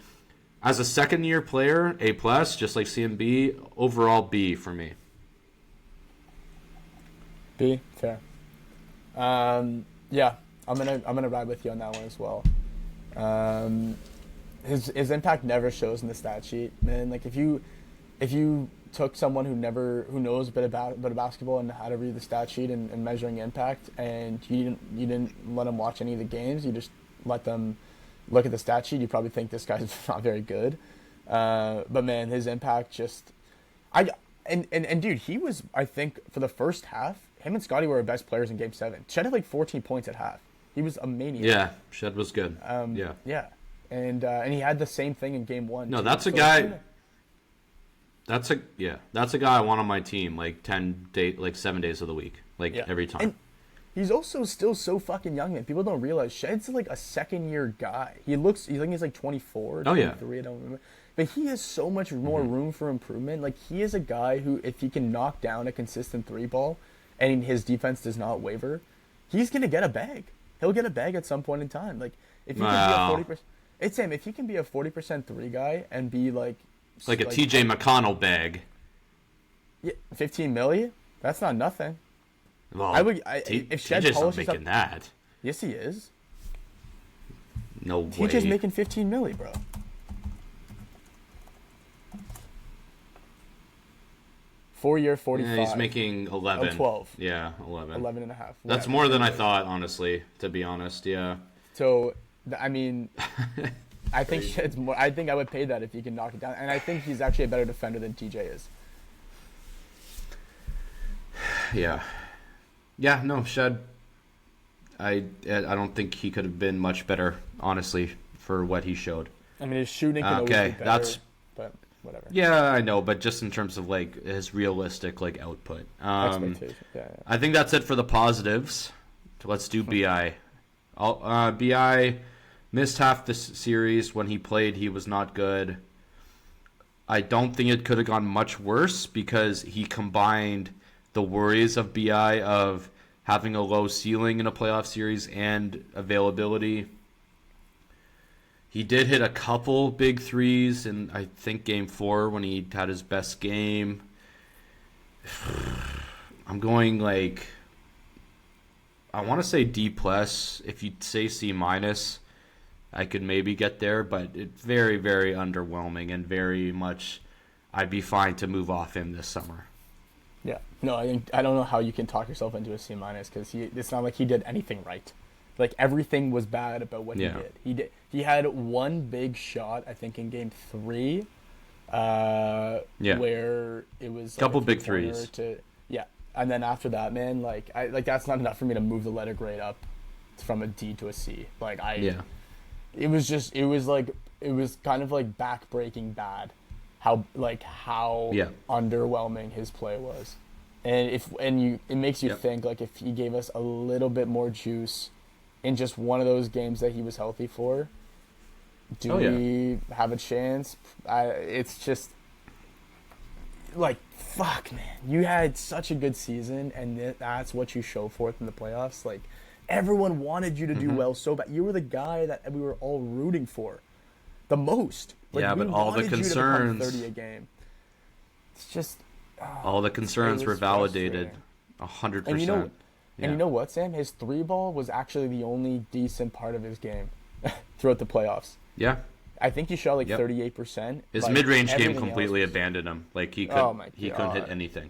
As a second-year player, A+, just like CMB, overall B for me. B, fair. Yeah, I'm gonna ride with you on that one as well. His impact never shows in the stat sheet, man. Like if you took someone who knows a bit about basketball and how to read the stat sheet and measuring impact, and you didn't let them watch any of the games, you just let them look at the stat sheet, you probably think this guy's not very good. But man, his impact dude, he was, I think, for the first half, him and Scotty were our best players in Game 7. Shed had like 14 points at half. He was a maniac. Yeah, Shed was good. Yeah. And he had the same thing in Game 1. No, too. that's a guy. That's a guy I want on my team, like 7 days of the week, every time. And he's also still so fucking young, man. People don't realize Shed's like a second-year guy. I think he's like 24, 23, I don't remember. But he has so much more room for improvement. Like, he is a guy who, if he can knock down a consistent 3-ball and his defense does not waver, he's going to get a bag. He'll get a bag at some point in time. Like, if he can be a 40%... It's Sam, if he can be a 40% 3 guy and be like a TJ McConnell bag. Yeah, 15 million? That's not nothing. Well, if Shed TJ's not polishes making that. Yes, he is. No way. TJ's making 15 million, bro. Four-year, 45. Yeah, he's making 11. 12. Yeah, 11. 11 and a half. That's more than I thought, honestly, to be honest, yeah. So, I mean, I think Shed's more. I think I would pay that if he can knock it down. And I think he's actually a better defender than TJ is. Yeah. Yeah, no, Shed. I don't think he could have been much better, honestly, for what he showed. I mean, his shooting can always be Okay, better, that's but whatever. yeah, I know, but just in terms of like his realistic like output. Expectation. Yeah. I think that's it for the positives. Let's do Bi. Bi missed half the series. When he played, he was not good. I don't think it could have gone much worse because he combined the worries of Bi of having a low ceiling in a playoff series and availability. He did hit a couple big threes in, I think, Game 4 when he had his best game. I'm going like, I want to say D+. If you say C-, I could maybe get there, but it's very, very underwhelming and very much I'd be fine to move off him this summer. Yeah. No, I don't know how you can talk yourself into a C- because it's not like he did anything right. Like everything was bad about what he did. He had one big shot, I think, in Game 3, where it was like couple big threes. And then after that, man, like that's not enough for me to move the letter grade up from a D to a C. It was kind of like back-breaking bad how underwhelming his play was. And it makes you think like if he gave us a little bit more juice in just one of those games that he was healthy for, we have a chance? It's just like, fuck, man. You had such a good season, and that's what you show forth in the playoffs. Like, everyone wanted you to do well so bad. You were the guy that we were all rooting for the most. Like, but all the concerns. You to 30 a game. It's just... all the concerns were validated 100%. And you know what, Sam? His 3-ball was actually the only decent part of his game throughout the playoffs. Yeah. I think he shot 38%. His mid-range game completely abandoned him. Like he couldn't hit anything.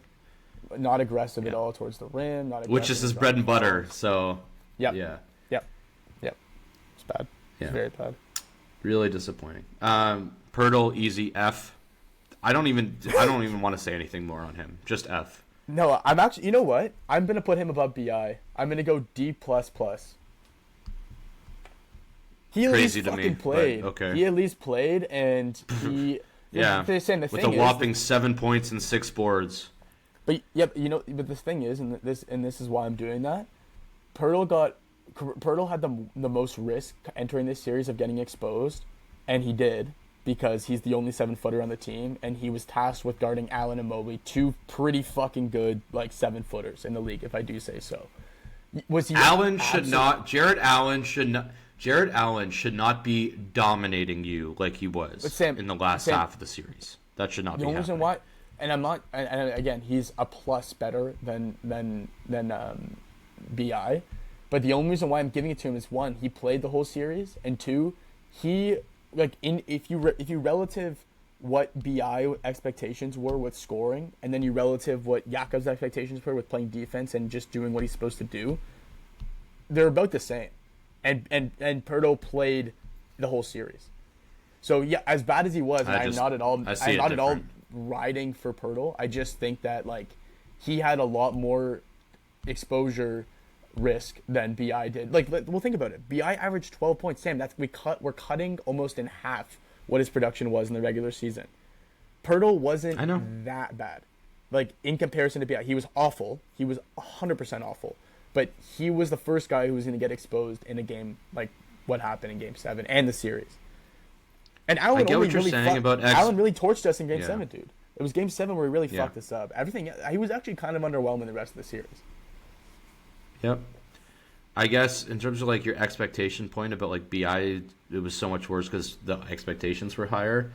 Not aggressive at all towards the rim. Which is his bread and butter. So Yep. Yeah. It's bad. It's very bad. Really disappointing. Pirtle, easy F. I don't even want to say anything more on him. Just F. No, I'm actually. You know what? I'm gonna put him above Bi. I'm gonna go D++. He at least fucking played. Okay. He at least played, and he. With a whopping 7 points and 6 boards. But but the thing is, and this is why I'm doing that. Pirtle had the most risk entering this series of getting exposed, and he did because he's the only 7-footer on the team, and he was tasked with guarding Allen and Mobley, two pretty fucking good 7-footers in the league, if I do say so. Was he? Jared Allen should not be dominating you like he was in the last half of the series. That should not be happening. The only reason why, and I'm not, and again, he's a plus better than Bi, but the only reason why I'm giving it to him is, one, he played the whole series, and two, he if you relative what Bi expectations were with scoring, and then you relative what Yakov's expectations were with playing defense and just doing what he's supposed to do, they're about the same. And Pirtle played the whole series. So yeah, as bad as he was, I'm not at all riding for Pirtle. I just think that he had a lot more exposure risk than Bi did. Well, think about it. Bi averaged 12 points. Sam, we're cutting almost in half what his production was in the regular season. Pirtle wasn't that bad. In comparison to Bi, he was awful. He was 100% awful. But he was the first guy who was going to get exposed in a game like what happened in Game 7 and the series. And Allen really torched us in Game 7, dude. It was Game 7 where he really fucked us up. He was actually kind of underwhelming the rest of the series. Yep. I guess in terms of your expectation point about Bi, it was so much worse because the expectations were higher.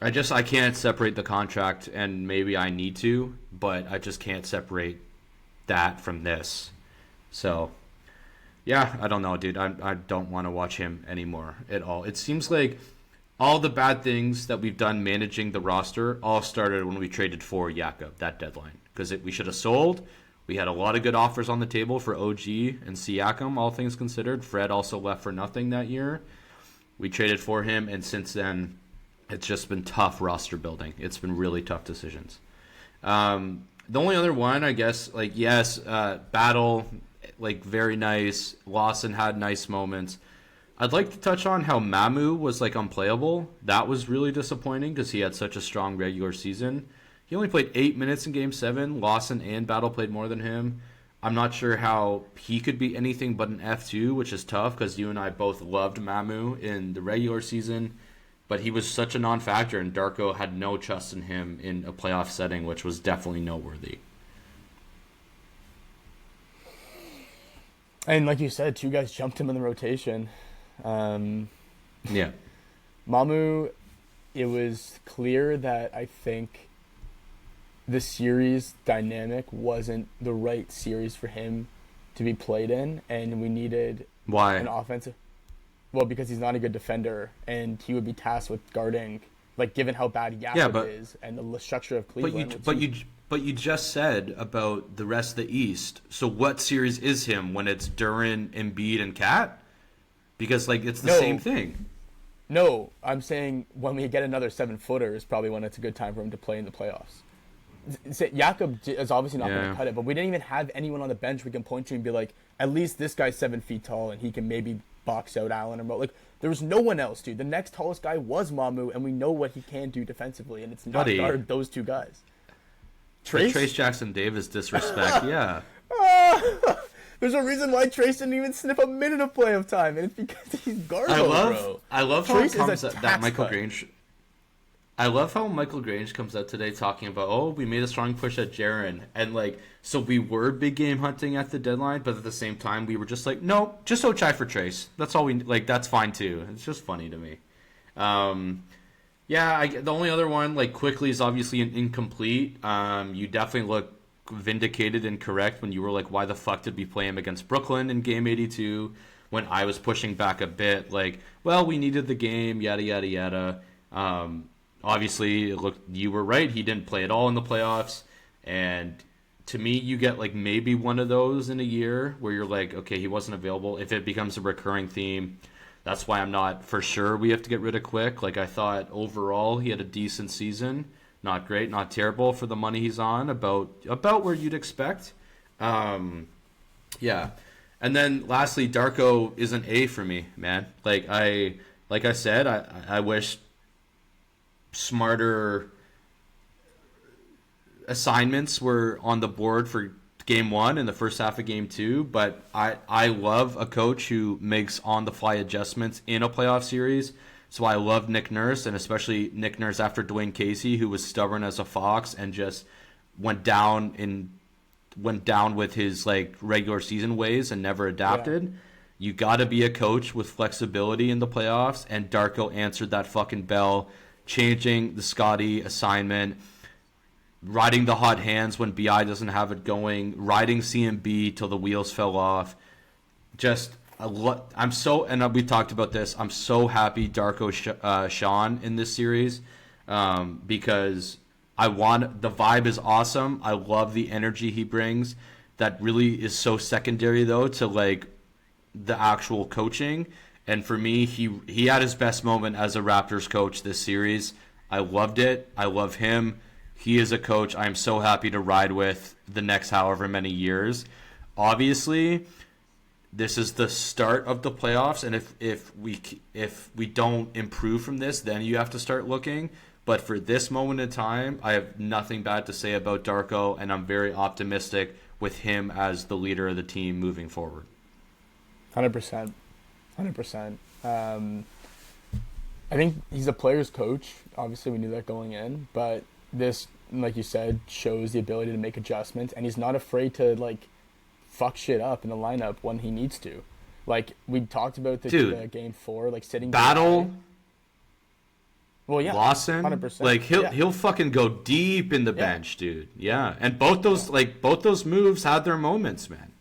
I can't separate the contract, and maybe I need to, but I just can't separate that from this. So, yeah, I don't know, dude. I don't want to watch him anymore at all. It seems like all the bad things that we've done managing the roster all started when we traded for Jakub, that deadline. Because we should have sold. We had a lot of good offers on the table for OG and Siakam, all things considered. Fred also left for nothing that year. We traded for him, and since then, it's just been tough roster building. It's been really tough decisions. The only other one, I guess, like, yes, Battle, like, very nice. Lawson had nice moments. I'd like to touch on how Mamu was, like, unplayable. That was really disappointing because he had such a strong regular season. He only played 8 minutes in Game 7. Lawson and Battle played more than him. I'm not sure how he could be anything but an F2, which is tough because you and I both loved Mamu in the regular season. But he was such a non-factor, and Darko had no trust in him in a playoff setting, which was definitely noteworthy. And like you said, 2 guys jumped him in the rotation. Yeah. Mamu, it was clear that I think the series dynamic wasn't the right series for him to be played in, and we needed Why? an offensive. Well, because he's not a good defender, and he would be tasked with guarding, like given how bad Jakob is and the structure of Cleveland. But you just said about the rest of the East. So what series is him when it's Duran, Embiid, and Cat? Because like it's the same thing. No, I'm saying when we get another 7-footer is probably when it's a good time for him to play in the playoffs. Jakob is obviously not going to cut it, but we didn't even have anyone on the bench we can point to and be like, at least this guy's 7 feet tall and he can maybe box out Allen or Mo. Like, there was no one else, dude. The next tallest guy was Mamu, and we know what he can do defensively, and it's not guard those 2 guys. Trace Jackson Davis disrespect, yeah. There's a reason why Trace didn't even sniff a minute of playoff time, and it's because he's Garbo, bro. I love how Trace it comes that Michael Grange. I love how Michael Grange comes out today talking about, oh, we made a strong push at Jaren. And, like, so we were big game hunting at the deadline, but at the same time, we were just like, no, just Ochai for Trace. That's all we, like, that's fine, too. It's just funny to me. The only other one, like, quickly is obviously an incomplete. You definitely look vindicated and correct when you were like, why the fuck did we play him against Brooklyn in Game 82? When I was pushing back a bit, like, well, we needed the game, yada, yada, yada. Obviously, you were right. He didn't play at all in the playoffs. And to me, you get like maybe one of those in a year where you're like, okay, he wasn't available. If it becomes a recurring theme, that's why I'm not for sure we have to get rid of Quick. Like, I thought overall he had a decent season. Not great, not terrible for the money he's on. About where you'd expect. Yeah. And then lastly, Darko is an A for me, man. Like I said, I wish smarter assignments were on the board for Game 1 and the first half of Game 2, but I love a coach who makes on-the-fly adjustments in a playoff series. So I love Nick Nurse, and especially Nick Nurse after Dwayne Casey, who was stubborn as a fox and just went down with his like regular season ways and never adapted. Yeah. You got to be a coach with flexibility in the playoffs, and Darko answered that fucking bell, changing the Scotty assignment, riding the hot hands when BI doesn't have it going, riding CMB till the wheels fell off. Just I'm so, and we talked about this, I'm so happy Darko Sean in this series because the vibe is awesome. I love the energy he brings. That really is so secondary though to like the actual coaching. And for me, he had his best moment as a Raptors coach this series. I loved it. I love him. He is a coach I'm so happy to ride with the next however many years. Obviously, this is the start of the playoffs, and if we don't improve from this, then you have to start looking. But for this moment in time, I have nothing bad to say about Darko, and I'm very optimistic with him as the leader of the team moving forward. 100%. I think he's a player's coach. Obviously, we knew that going in, but this, like you said, shows the ability to make adjustments, and he's not afraid to like fuck shit up in the lineup when he needs to. Like we talked about the Game 4, like sitting Battle. Well, yeah, Lawson, 100%. Like he'll fucking go deep in the bench, dude. Yeah, and both those moves had their moments, man.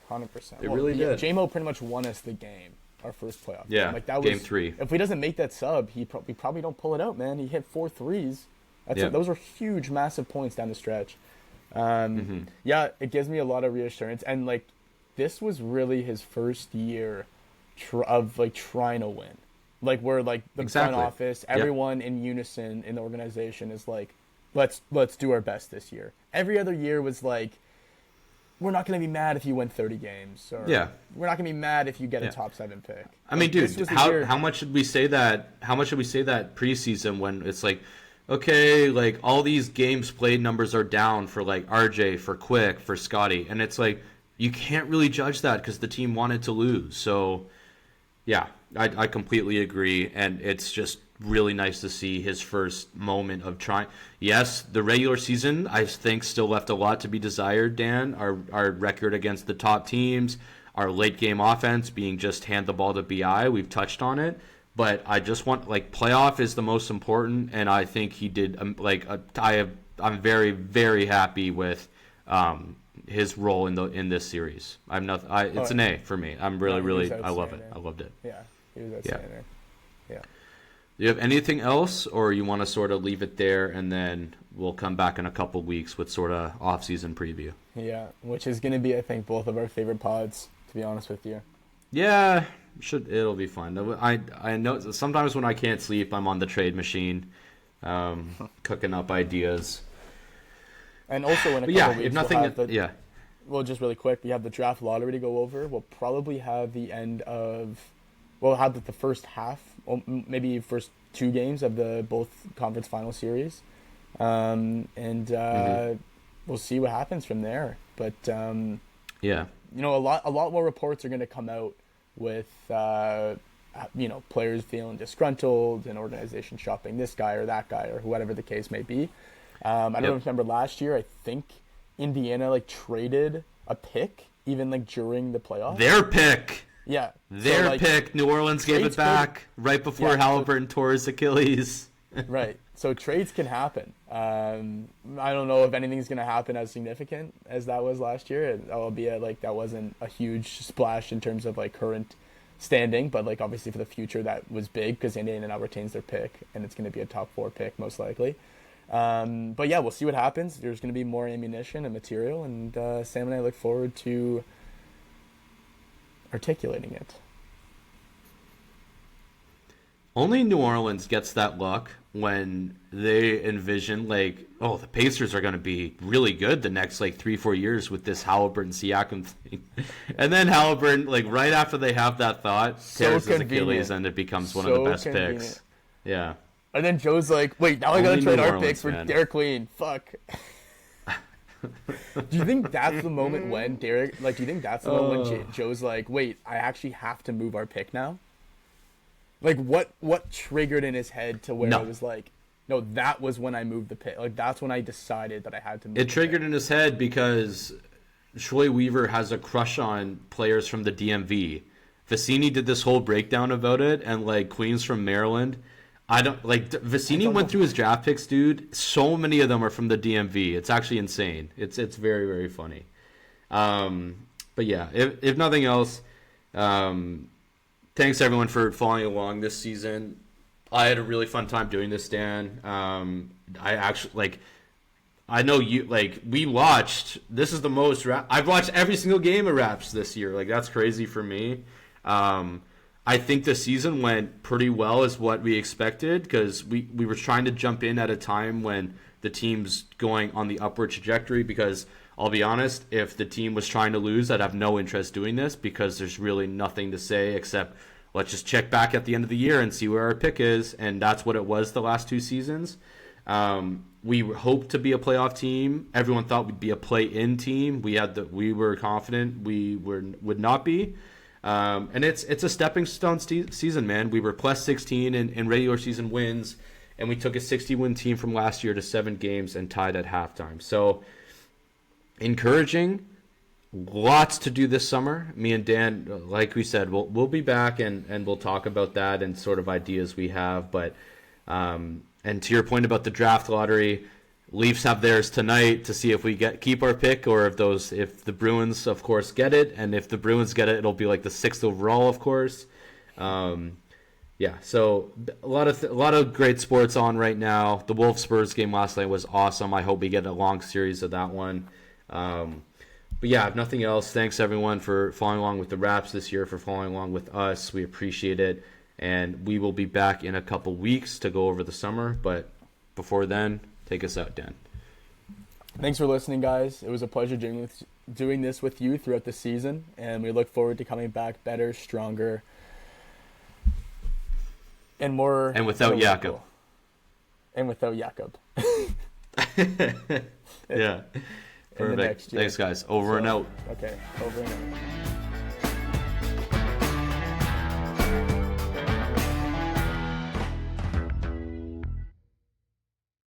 100%. They really did. J-Mo pretty much won us the game, our first playoff. Yeah, game. Like that was Game 3. If he doesn't make that sub, we probably don't pull it out, man. He hit 4 threes. Those were huge, massive points down the stretch. Yeah, it gives me a lot of reassurance, and like this was really his first year of like trying to win. Like where like the front office, everyone in unison in the organization is like, let's do our best this year. Every other year was like, we're not going to be mad if you win 30 games, or we're not going to be mad if you get a top 7 pick. I mean, dude, how much should we say that? How much should we say that preseason when it's like, okay, like all these games played numbers are down for like RJ, for Quick, for Scotty, and it's like you can't really judge that because the team wanted to lose. So, yeah, I completely agree, and it's just really nice to see his first moment of trying. Yes, the regular season I think still left a lot to be desired, Dan. Our record against the top teams, our late game offense being just hand the ball to BI, we've touched on it. But I just want, like, playoff is the most important, and I think he did, I'm very, very happy with his role in this series. It's an A for me. I'm really, I love it. I loved it. Yeah, he was outstanding. Yeah. Do you have anything else, or you want to sort of leave it there, and then we'll come back in a couple weeks with sort of off-season preview? Yeah, which is going to be, I think, both of our favorite pods, to be honest with you. Yeah. It'll be fun. I know sometimes when I can't sleep, I'm on the trade machine, cooking up ideas. And also in a couple weeks, if nothing, well, just really quick, we have the draft lottery to go over. We'll probably have we'll have the first half, or maybe first 2 games of the both conference final series, and we'll see what happens from there. But a lot more reports are going to come out with players feeling disgruntled and organization shopping this guy or that guy or whatever the case may be. I don't remember last year. I think Indiana traded a pick even during the playoffs. Their pick. Yeah. Their pick. New Orleans gave it back right before Halliburton tore his Achilles. Right. So trades can happen. I don't know if anything's going to happen as significant as that was last year, albeit that wasn't a huge splash in terms of current standing, but obviously for the future that was big because Indiana now retains their pick and it's going to be a top 4 pick most likely. But yeah, we'll see what happens. There's going to be more ammunition and material, and Sam and I look forward to articulating it. Only New Orleans gets that luck when they envision the Pacers are going to be really good the next 3-4 years with this Halliburton Siakam thing, and then Halliburton right after they have that thought tears his Achilles and it becomes one of the best picks. Yeah. And then Joe's like, wait, now I got to trade our pick for Derek Queen. Fuck. Do you think that's the moment when do you think that's the moment when Joe's like, wait, I actually have to move our pick now? What triggered in his head to where I was like, no, that was when I moved the pick. That's when I decided that I had to move it. Triggered in his head because Troy Weaver has a crush on players from the DMV. Vicini did this whole breakdown about it, and Queens from Maryland. Vicini went through his draft picks, dude. So many of them are from the DMV. It's actually insane. It's very, very funny. But yeah, if nothing else, thanks everyone for following along this season. I had a really fun time doing this, Dan. I actually I know you we watched. This is the most I've watched every single game of Raps this year. That's crazy for me. I think the season went pretty well is what we expected because we were trying to jump in at a time when the team's going on the upward trajectory because I'll be honest, if the team was trying to lose, I'd have no interest doing this because there's really nothing to say except let's just check back at the end of the year and see where our pick is, and that's what it was the last 2 seasons. We hoped to be a playoff team. Everyone thought we'd be a play-in team. We were confident we would not be. And it's a stepping stone season, man. We were plus 16 in regular season wins, and we took a 60-win team from last year to 7 games and tied at halftime. So encouraging. Lots to do this summer. Me and Dan, like we said, we'll be back and we'll talk about that and sort of ideas we have. But and to your point about the draft lottery, Leafs have theirs tonight to see if we keep our pick or if the Bruins, of course, get it. And if the Bruins get it, it'll be the 6th overall, of course. Yeah, so a lot of great sports on right now. The Wolves Spurs game last night was awesome. I hope we get a long series of that one. But yeah, if nothing else, thanks everyone for following along with the Raps this year, for following along with us. We appreciate it. And we will be back in a couple weeks to go over the summer. But before then, take us out, Dan. Thanks for listening, guys. It was a pleasure doing this with you throughout the season, and we look forward to coming back better, stronger, and more. And without Jakob. And without Jakob. Yeah. Perfect. Thanks, guys. Over and out. Okay. Over and out.